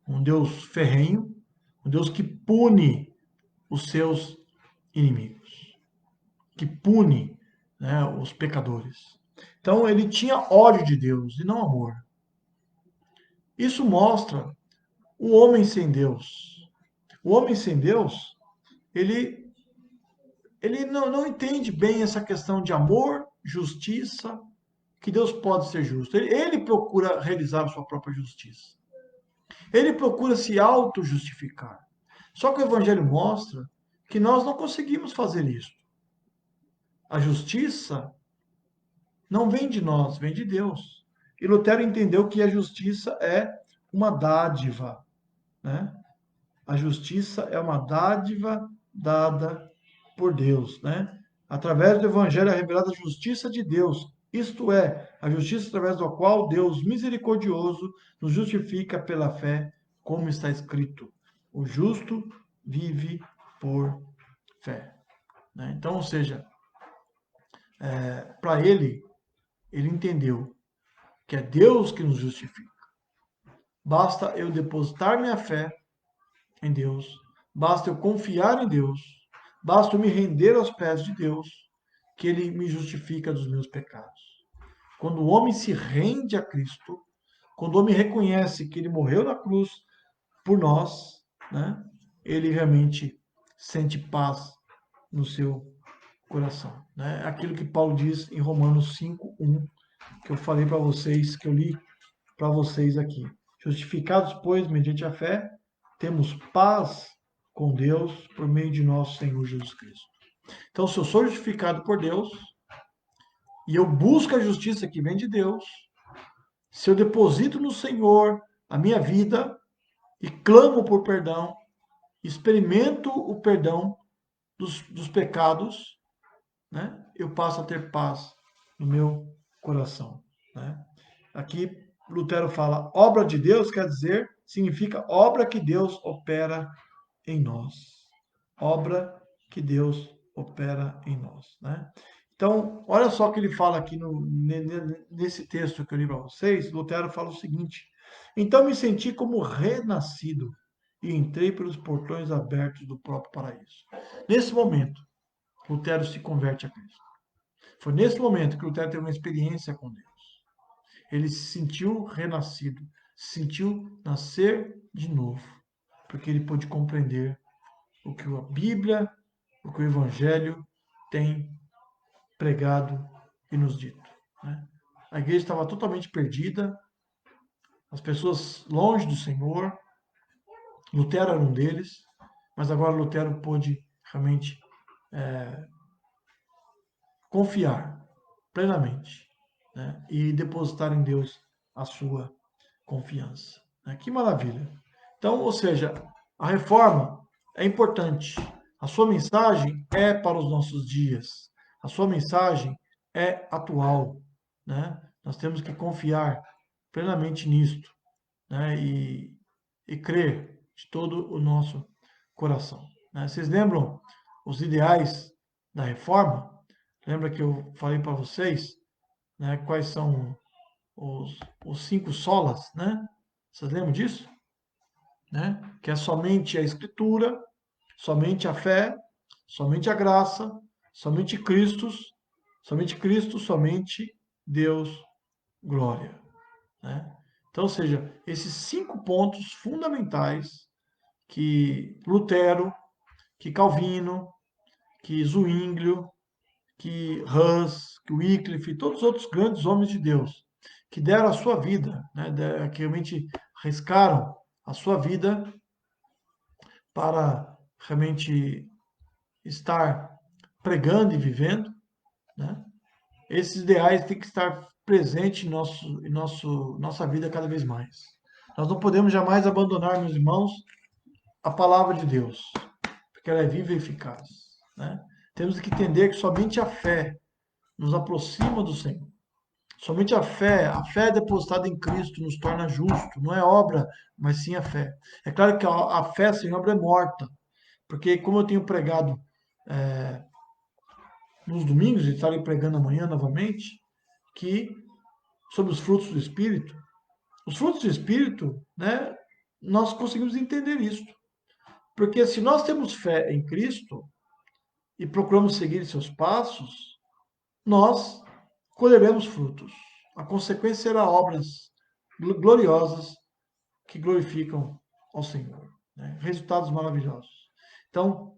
um Deus ferrenho, um Deus que pune os seus inimigos, que pune, né, os pecadores. Então ele tinha ódio de Deus e não amor. Isso mostra o homem sem Deus. O homem sem Deus, ele não entende bem essa questão de amor, justiça, que Deus pode ser justo. Ele procura realizar a sua própria justiça. Ele procura se auto-justificar. Só que o Evangelho mostra que nós não conseguimos fazer isso. A justiça não vem de nós, vem de Deus. E Lutero entendeu que a justiça é uma dádiva, né? A justiça é uma dádiva dada por Deus, né? Através do Evangelho é revelada a justiça de Deus, isto é, a justiça através da qual Deus misericordioso nos justifica pela fé, como está escrito: o justo vive por fé. Né? Então, ou seja, para ele entendeu que é Deus que nos justifica. Basta eu depositar minha fé em Deus, basta eu confiar em Deus, basta eu me render aos pés de Deus, que Ele me justifica dos meus pecados. Quando o homem se rende a Cristo, quando o homem reconhece que Ele morreu na cruz por nós, né, ele realmente sente paz no seu coração. Né? Aquilo que Paulo diz em Romanos 5:1, que eu falei para vocês, que eu li para vocês aqui. Justificados, pois, mediante a fé, temos paz com Deus por meio de nosso Senhor Jesus Cristo. Então, se eu sou justificado por Deus e eu busco a justiça que vem de Deus, se eu deposito no Senhor a minha vida e clamo por perdão, experimento o perdão dos pecados, né? Eu passo a ter paz no meu coração. Né? Aqui Lutero fala, obra de Deus quer dizer, significa obra que Deus opera em nós. Obra que Deus opera em nós. Né? Então, olha só o que ele fala aqui nesse texto que eu li para vocês. Lutero fala o seguinte: então me senti como renascido e entrei pelos portões abertos do próprio paraíso. Nesse momento, Lutero se converte a Cristo. Foi nesse momento que Lutero teve uma experiência com Deus. Ele se sentiu renascido, se sentiu nascer de novo, porque ele pôde compreender o que a Bíblia, o que o Evangelho tem pregado e nos dito. Né? A igreja estava totalmente perdida, as pessoas longe do Senhor, Lutero era um deles, mas agora Lutero pôde realmente confiar plenamente, né? E depositar em Deus a sua confiança. Né? Que maravilha! Então, ou seja, a reforma é importante. A sua mensagem é para os nossos dias. A sua mensagem é atual. Né? Nós temos que confiar plenamente nisto, né? E crer de todo o nosso coração. Né? Vocês lembram os ideais da reforma? Lembra que eu falei para vocês né? Quais são os 5 solas, né? Vocês lembram disso? Né? Que é somente a Escritura, somente a fé, somente a graça, somente Cristo, somente Deus, glória. Né? Então, ou seja, esses 5 pontos fundamentais que Lutero, que Calvino, que Zwinglio, que Hus, que Wycliffe, e todos os outros grandes homens de Deus, que deram a sua vida, né, que realmente arriscaram a sua vida para realmente estar pregando e vivendo, né? Esses ideais têm que estar presentes nossa vida cada vez mais. Nós não podemos jamais abandonar, meus irmãos, a palavra de Deus, porque ela é viva e eficaz, né? Temos que entender que somente a fé nos aproxima do Senhor. Somente a fé depositada em Cristo nos torna justo, não é obra, mas sim a fé. É claro que a fé sem obra é morta, porque como eu tenho pregado nos domingos, e estarei pregando amanhã novamente, que sobre os frutos do Espírito, os frutos do Espírito, né, nós conseguimos entender isso. Porque se nós temos fé em Cristo e procuramos seguir seus passos, nós colheremos frutos. A consequência será obras gloriosas que glorificam ao Senhor, né? Resultados maravilhosos. Então,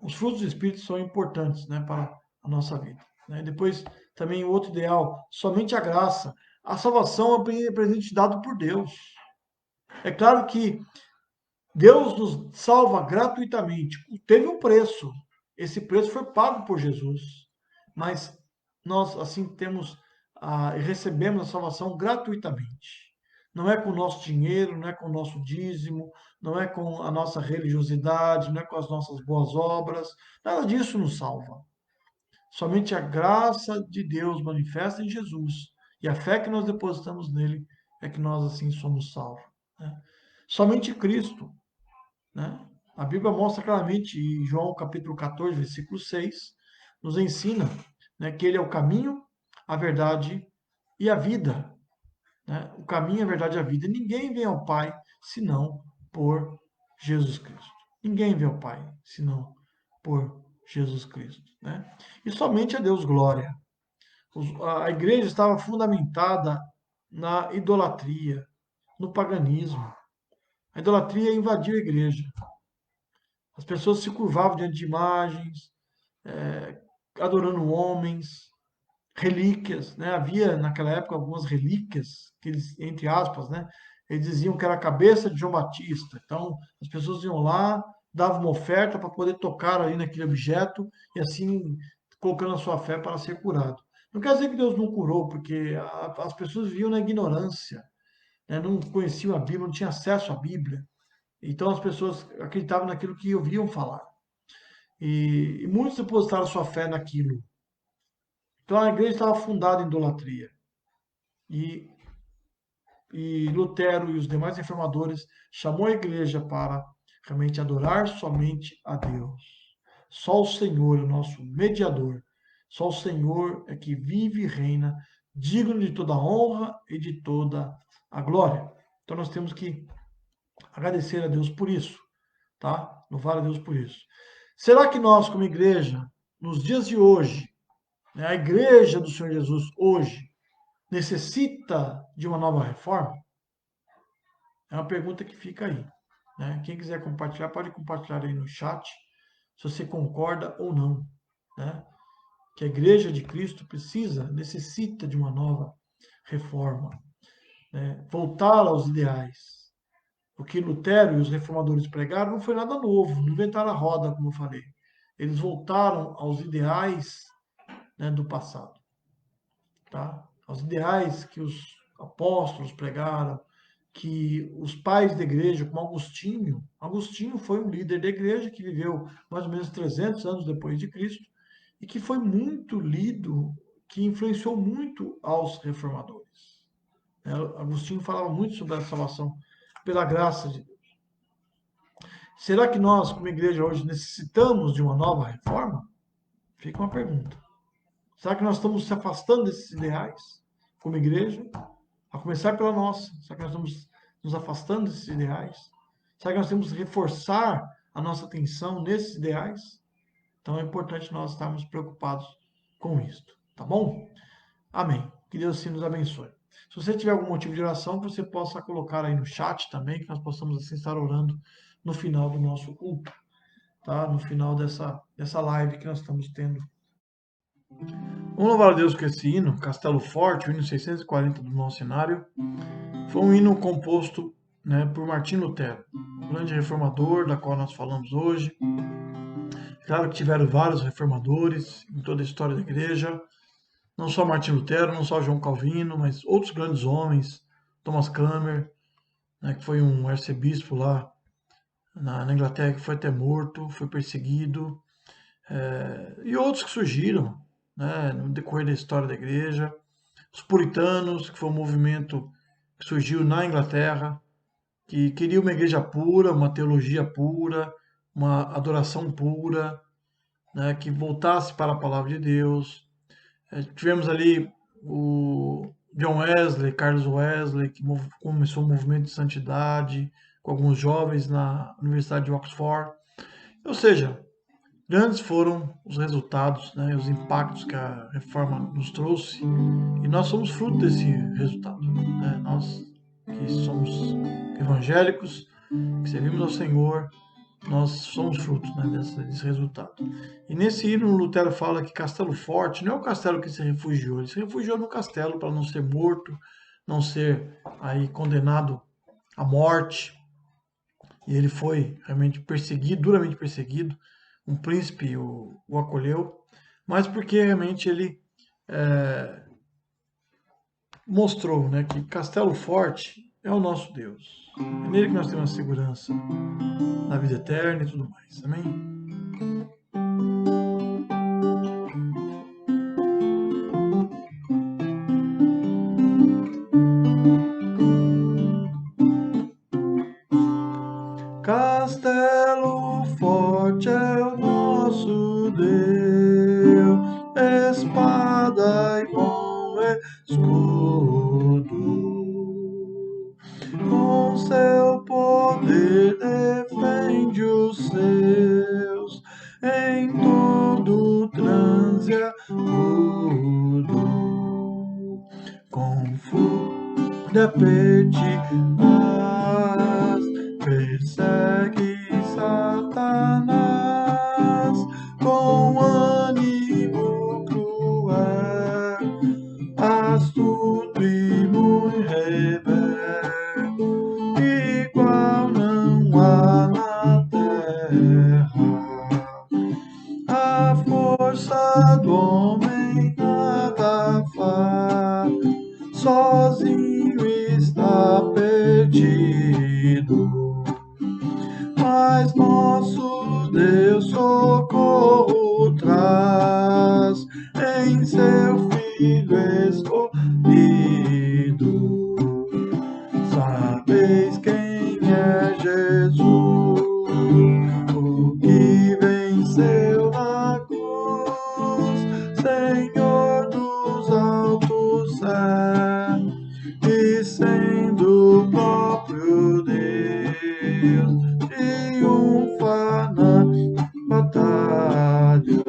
os frutos do Espírito são importantes, né, para a nossa vida. Né? Depois, também o outro ideal, somente a graça. A salvação é presente dado por Deus. É claro que Deus nos salva gratuitamente. Teve um preço. Esse preço foi pago por Jesus. Mas nós, assim, temos e recebemos a salvação gratuitamente. Não é com o nosso dinheiro, não é com o nosso dízimo, não é com a nossa religiosidade, não é com as nossas boas obras. Nada disso nos salva. Somente a graça de Deus manifesta em Jesus e a fé que nós depositamos nele é que nós, assim, somos salvos. Né? Somente Cristo, né? A Bíblia mostra claramente, em João capítulo 14, versículo 6, nos ensina, né, que Ele é o caminho, a verdade e a vida. Né? O caminho, a verdade e a vida. Ninguém vem ao Pai senão por Jesus Cristo. Ninguém vem ao Pai senão por Jesus Cristo. Né? E somente a Deus glória. A igreja estava fundamentada na idolatria, no paganismo. A idolatria invadiu a igreja. As pessoas se curvavam diante de imagens, adorando homens, relíquias, né? Havia naquela época algumas relíquias que eles, entre aspas, né? Eles diziam que era a cabeça de João Batista. Então, as pessoas iam lá, davam uma oferta para poder tocar ali naquele objeto e assim colocando a sua fé para ser curado. Não quer dizer que Deus não curou, porque as pessoas viviam na ignorância, né? Não conheciam a Bíblia, não tinham acesso à Bíblia. Então as pessoas acreditavam naquilo que ouviam falar. E muitos depositaram sua fé naquilo. Então a igreja estava fundada em idolatria. E, e Lutero e os demais reformadores chamou a igreja para realmente adorar somente a Deus. Só o Senhor é o nosso mediador. Só o Senhor é que vive e reina, digno de toda a honra e de toda a glória. Então nós temos que agradecer a Deus por isso, tá? Louvar a Deus por isso. Será que nós, como igreja, nos dias de hoje, né, a igreja do Senhor Jesus hoje necessita de uma nova reforma? É uma pergunta que fica aí. Né? Quem quiser compartilhar, pode compartilhar aí no chat, se você concorda ou não. Né? Que a igreja de Cristo necessita de uma nova reforma. Né? Voltar aos ideais. O que Lutero e os reformadores pregaram não foi nada novo, não inventaram a roda, como eu falei. Eles voltaram aos ideais, né, do passado, tá? Aos ideais que os apóstolos pregaram, que os pais da igreja, como Agostinho, Agostinho foi um líder da igreja que viveu mais ou menos 300 anos depois de Cristo e que foi muito lido, que influenciou muito aos reformadores. Agostinho falava muito sobre a salvação pela graça de Deus. Será que nós, como igreja hoje, necessitamos de uma nova reforma? Fica uma pergunta. Será que nós estamos se afastando desses ideais como igreja? A começar pela nossa. Será que nós estamos nos afastando desses ideais? Será que nós temos que reforçar a nossa atenção nesses ideais? Então é importante nós estarmos preocupados com isto, tá bom? Amém. Que Deus assim nos abençoe. Se você tiver algum motivo de oração, que você possa colocar aí no chat também, que nós possamos assim estar orando no final do nosso culto, tá? No final dessa live que nós estamos tendo. Vamos louvar a Deus com esse hino, Castelo Forte, o hino 640 do nosso cenário. Foi um hino composto, né, por Martinho Lutero, o grande reformador da qual nós falamos hoje. Claro que tiveram vários reformadores em toda a história da igreja, não só Martinho Lutero, não só João Calvino, mas outros grandes homens, Thomas Cranmer, né, que foi um arcebispo lá na Inglaterra, que foi até morto, foi perseguido, e outros que surgiram, né, no decorrer da história da igreja. Os puritanos, que foi um movimento que surgiu na Inglaterra, que queria uma igreja pura, uma teologia pura, uma adoração pura, né, que voltasse para a palavra de Deus. Tivemos ali o John Wesley, Carlos Wesley, que começou o movimento de santidade com alguns jovens na Universidade de Oxford. Ou seja, grandes foram os resultados, né, os impactos que a reforma nos trouxe, e nós somos fruto desse resultado. Né? Nós que somos evangélicos, que servimos ao Senhor, nós somos frutos, né, desse resultado. E nesse hino, Lutero fala que Castelo Forte não é o castelo que se refugiou, ele se refugiou no castelo para não ser morto, não ser aí condenado à morte. E ele foi realmente perseguido, duramente perseguido. Um príncipe o acolheu, mas porque realmente ele mostrou, né, que Castelo Forte é o nosso Deus. É nele que nós temos a segurança na vida eterna e tudo mais. Amém? Castelo forte é o nosso Deus, espada e bom escudo. Com seu poder defende os seus em todo transe agudo. Com fúria pertinaz persegue Satanás com ânimo cruel, astuto e muito rebelde, igual não há na terra. A força do homem nada faz, sozinho está perdido. Mas nosso Deus socorro traz em seu Filho escolhido. Sabeis quem é Jesus, o que venceu na cruz, Senhor dos altos céus, e sendo o próprio Deus, triunfa na batalha.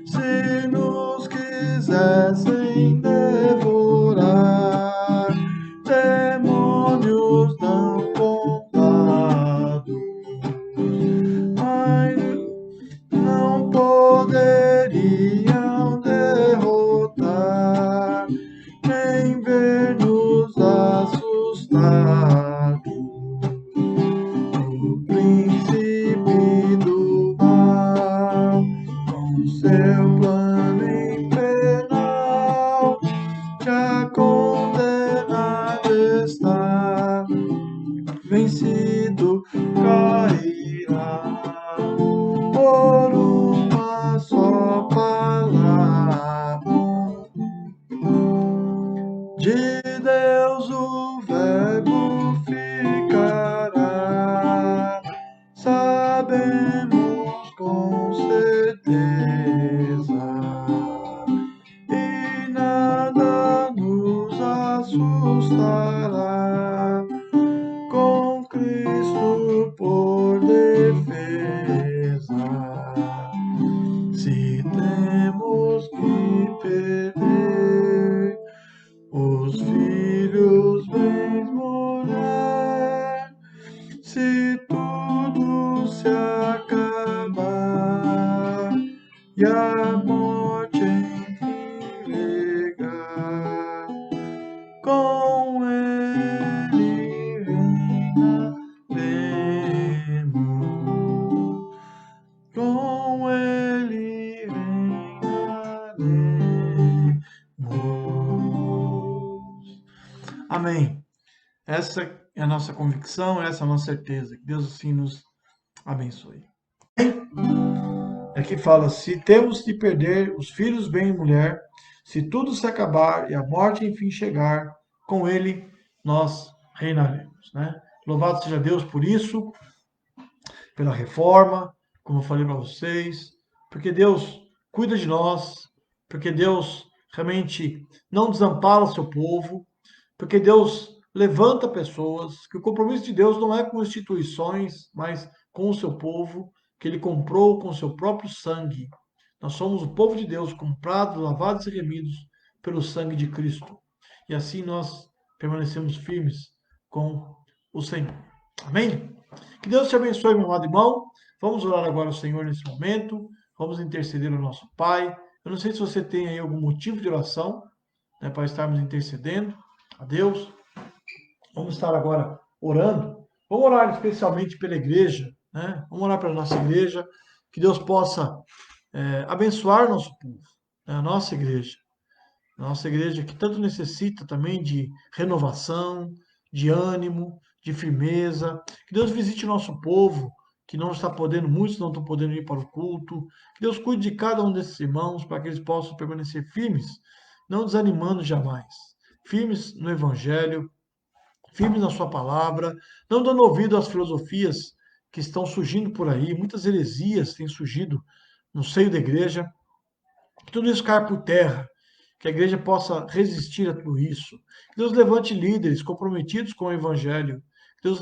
Se nos quisessem devorar, demônios não contados, mas não poderiam derrotar, nem ver-nos assustados. O príncipe do mal, com seu plano infernal, já condenado está, vencido cairá por uma só palavra de Deus. O Verbo ficará, sabemos com certeza. perder os filhos, bens, mulher, se tudo se acabar e a morte enfim chegar, com ele reinaremos, com ele reinaremos. Amém. Essa é a nossa convicção, essa é a nossa certeza. Que Deus assim nos abençoe. Aqui fala: se temos de perder os filhos, bem e mulher, se tudo se acabar e a morte enfim chegar, com ele nós reinaremos, né? Louvado seja Deus por isso, pela reforma, como eu falei para vocês, porque Deus cuida de nós, porque Deus realmente não desampara o seu povo, porque Deus levanta pessoas, que o compromisso de Deus não é com instituições, mas com o seu povo, que ele comprou com o seu próprio sangue. Nós somos o povo de Deus, comprados, lavados e remidos pelo sangue de Cristo. E assim nós permanecemos firmes com o Senhor. Amém? Que Deus te abençoe, meu amado irmão. Vamos orar agora ao Senhor nesse momento. Vamos interceder ao nosso Pai. Eu não sei se você tem aí algum motivo de oração, né, para estarmos intercedendo a Deus. Vamos estar agora orando. Vamos orar especialmente pela igreja, né? Vamos orar pela nossa igreja, que Deus possa abençoar nosso povo, né? A nossa igreja que tanto necessita também de renovação, de ânimo, de firmeza. Que Deus visite o nosso povo, que não está podendo, muitos não estão podendo ir para o culto. Que Deus cuide de cada um desses irmãos para que eles possam permanecer firmes, não desanimando jamais. Firmes no Evangelho, firmes na sua palavra, não dando ouvido às filosofias que estão surgindo por aí. Muitas heresias têm surgido no seio da igreja. Que tudo isso caia por terra, que a igreja possa resistir a tudo isso. Que Deus levante líderes comprometidos com o evangelho. Que Deus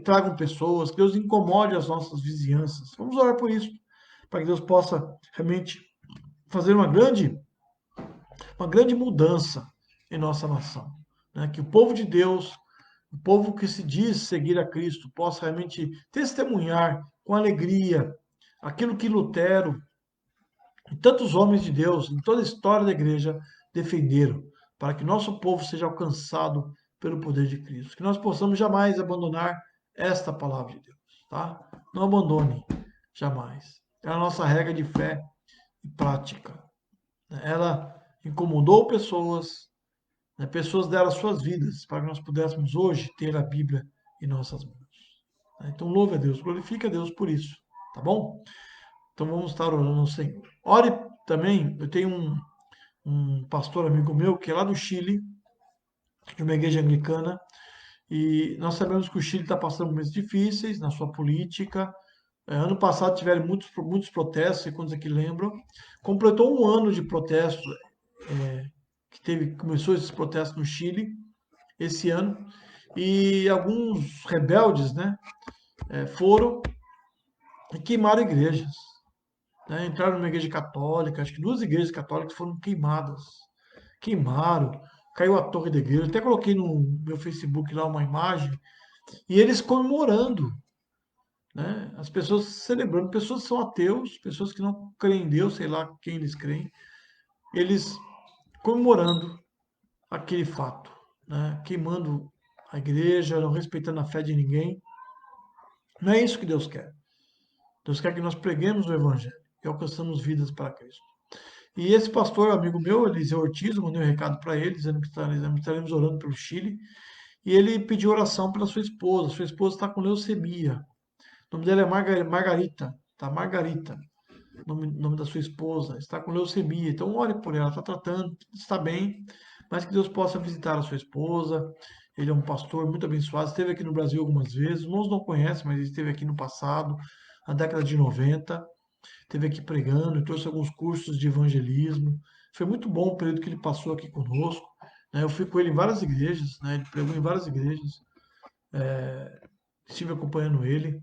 traga pessoas, que Deus incomode as nossas vizinhanças. Vamos orar por isso, para que Deus possa realmente fazer uma grande mudança em nossa nação, né? Que o povo de Deus, o povo que se diz seguir a Cristo, possa realmente testemunhar com alegria aquilo que Lutero e tantos homens de Deus em toda a história da igreja defenderam, para que nosso povo seja alcançado pelo poder de Cristo. Que nós possamos jamais abandonar esta palavra de Deus, tá? Não abandone, jamais. É a nossa regra de fé e prática. Ela incomodou pessoas, né? Pessoas deram suas vidas para que nós pudéssemos hoje ter a Bíblia em nossas mãos. Então louve a Deus, glorifique a Deus por isso, tá bom? Então vamos estar orando ao Senhor. Ore também, eu tenho um pastor amigo meu que é lá do Chile, de uma igreja anglicana, e nós sabemos que o Chile está passando por momentos difíceis na sua política. Ano passado tiveram muitos protestos, segundo aqui lembram. Completou um ano de protesto, começou esses protestos no Chile esse ano, e alguns rebeldes, né, foram e queimaram igrejas. Né? Entraram numa igreja católica, acho que duas igrejas católicas foram queimadas. Queimaram, caiu a torre da igreja. Até coloquei no meu Facebook lá uma imagem, e eles comemorando, né? As pessoas celebrando, pessoas que são ateus, pessoas que não creem em Deus, sei lá quem eles creem, eles comemorando aquele fato, né? Queimando a igreja, não respeitando a fé de ninguém. Não é isso que Deus quer. Deus quer que nós preguemos o Evangelho e alcançamos vidas para Cristo. E esse pastor, amigo meu, Eliseu Ortiz, eu mandei um recado para ele, dizendo que estaremos orando pelo Chile. E ele pediu oração pela sua esposa. Sua esposa está com leucemia. O nome dela é Margarita, tá? Margarita, nome da sua esposa. Está com leucemia. Então, ore por ela. Está tratando, está bem, mas que Deus possa visitar a sua esposa. Ele é um pastor muito abençoado. Esteve aqui no Brasil algumas vezes. Os irmãos não conhecem, mas ele esteve aqui no passado, na década de 90. Esteve aqui pregando, trouxe alguns cursos de evangelismo. Foi muito bom o período que ele passou aqui conosco, né? Eu fui com ele em várias igrejas, né? Ele pregou em várias igrejas. Estive acompanhando ele.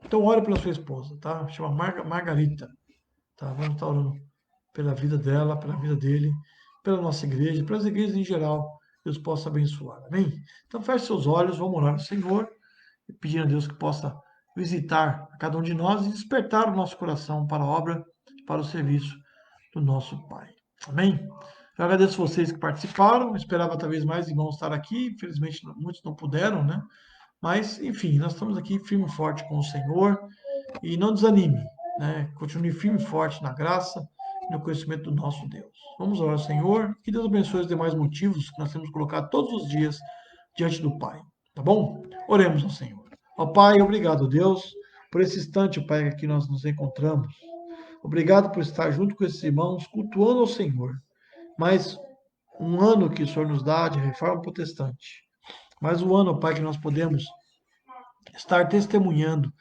Então, ore pela sua esposa, tá? Chama Margarita, tá? Vamos estar orando pela vida dela, pela vida dele, pela nossa igreja, pelas igrejas em geral. Deus possa abençoar. Amém? Então feche seus olhos, vamos orar ao Senhor, pedindo a Deus que possa visitar a cada um de nós e despertar o nosso coração para a obra, para o serviço do nosso Pai. Amém? Eu agradeço vocês que participaram, esperava talvez mais irmãos estar aqui, infelizmente muitos não puderam, né? Mas, enfim, nós estamos aqui firme e forte com o Senhor e não desanime, né? Continue firme e forte na graça e no conhecimento do nosso Deus. Vamos orar ao Senhor, que Deus abençoe os demais motivos que nós temos colocado todos os dias diante do Pai, tá bom? Oremos ao Senhor. Ó Pai, obrigado, Deus, por esse instante, Pai, que nós nos encontramos. Obrigado por estar junto com esses irmãos, cultuando ao Senhor. Mais um ano que o Senhor nos dá de reforma protestante. Mais um ano, Pai, que nós podemos estar testemunhando,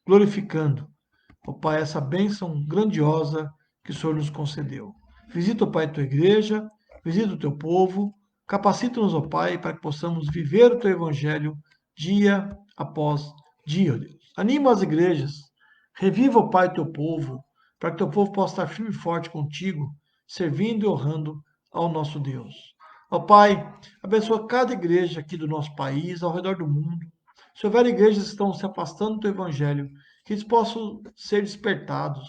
glorificando, ó Pai, essa bênção grandiosa que o Senhor nos concedeu. Visita, ó Pai, a tua igreja, visita o teu povo, capacita-nos, ó Pai, para que possamos viver o teu evangelho dia após dia, ó Deus. Anima as igrejas, reviva, ó Pai, o teu povo, para que o teu povo possa estar firme e forte contigo, servindo e honrando ao nosso Deus. Ó Pai, abençoa cada igreja aqui do nosso país, ao redor do mundo. Se houver igrejas que estão se afastando do teu evangelho, que eles possam ser despertados.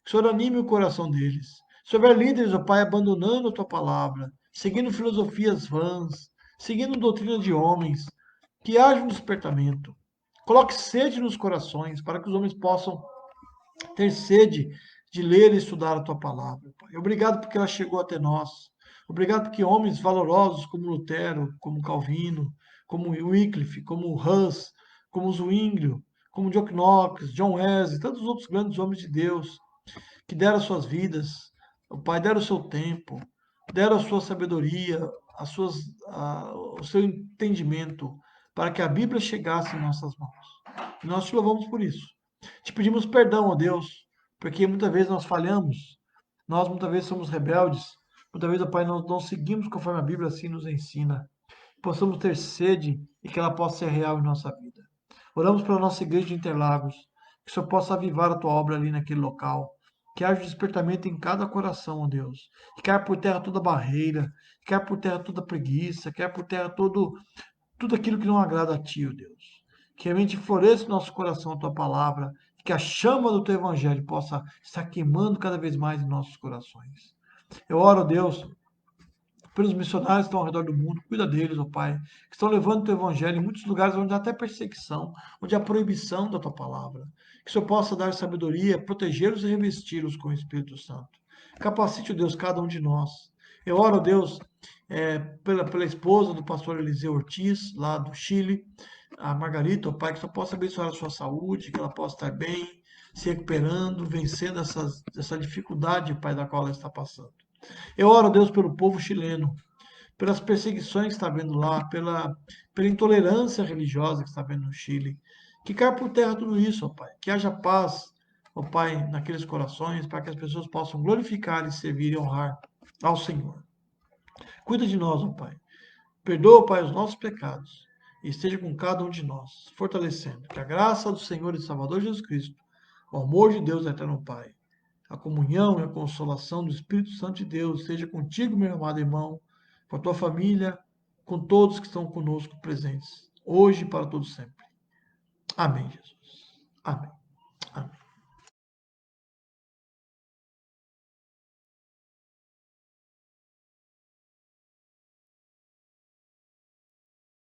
Que o Senhor anime o coração deles. Se houver líderes, ó Pai, abandonando a tua palavra, seguindo filosofias vãs, seguindo doutrina de homens, que haja um despertamento. Coloque sede nos corações para que os homens possam ter sede de ler e estudar a tua palavra, Pai. Obrigado porque ela chegou até nós. Obrigado porque homens valorosos como Lutero, como Calvino, como Wycliffe, como Hus, como Zwinglio, como John Knox, John Wesley, tantos outros grandes homens de Deus que deram suas vidas, o Pai, deram o seu tempo, deram a sua sabedoria, o seu entendimento para que a Bíblia chegasse em nossas mãos. E nós te louvamos por isso. Te pedimos perdão, ó Deus, porque muitas vezes nós falhamos, nós muitas vezes somos rebeldes, muitas vezes, ó Pai, nós não seguimos conforme a Bíblia assim nos ensina. Possamos ter sede e que ela possa ser real em nossa vida. Oramos pela nossa igreja de Interlagos, que o Senhor possa avivar a tua obra ali naquele local, que haja despertamento em cada coração, ó Deus, que caia por terra toda barreira, que caia por terra toda preguiça, que caia por terra tudo aquilo que não agrada a Ti, ó Deus. Que realmente floresça no nosso coração a Tua palavra, que a chama do Teu Evangelho possa estar queimando cada vez mais em nossos corações. Eu oro, Deus, pelos missionários que estão ao redor do mundo, cuida deles, ó Pai, que estão levando o Teu Evangelho em muitos lugares onde há até perseguição, onde há proibição da Tua palavra. Que o Senhor possa dar sabedoria, protegê-los e revesti-los com o Espírito Santo. Capacite, ó Deus, cada um de nós. Eu oro, Deus, pela esposa do pastor Eliseu Ortiz, lá do Chile, a Margarita, ó Pai, que só possa abençoar a sua saúde, que ela possa estar bem, se recuperando, vencendo essa dificuldade, Pai, da qual ela está passando. Eu oro, Deus, pelo povo chileno, pelas perseguições que está havendo lá, pela intolerância religiosa que está havendo no Chile. Que caia por terra tudo isso, ó Pai. Que haja paz, ó Pai, naqueles corações, para que as pessoas possam glorificar e servir e honrar ao Senhor. Cuida de nós, ó Pai. Perdoa, Pai, os nossos pecados e esteja com cada um de nós, fortalecendo. Que a graça do Senhor e Salvador Jesus Cristo, o amor de Deus eterno Pai, a comunhão e a consolação do Espírito Santo de Deus esteja contigo, meu amado irmão, com a tua família, com todos que estão conosco presentes, hoje e para todos sempre. Amém, Jesus. Amém.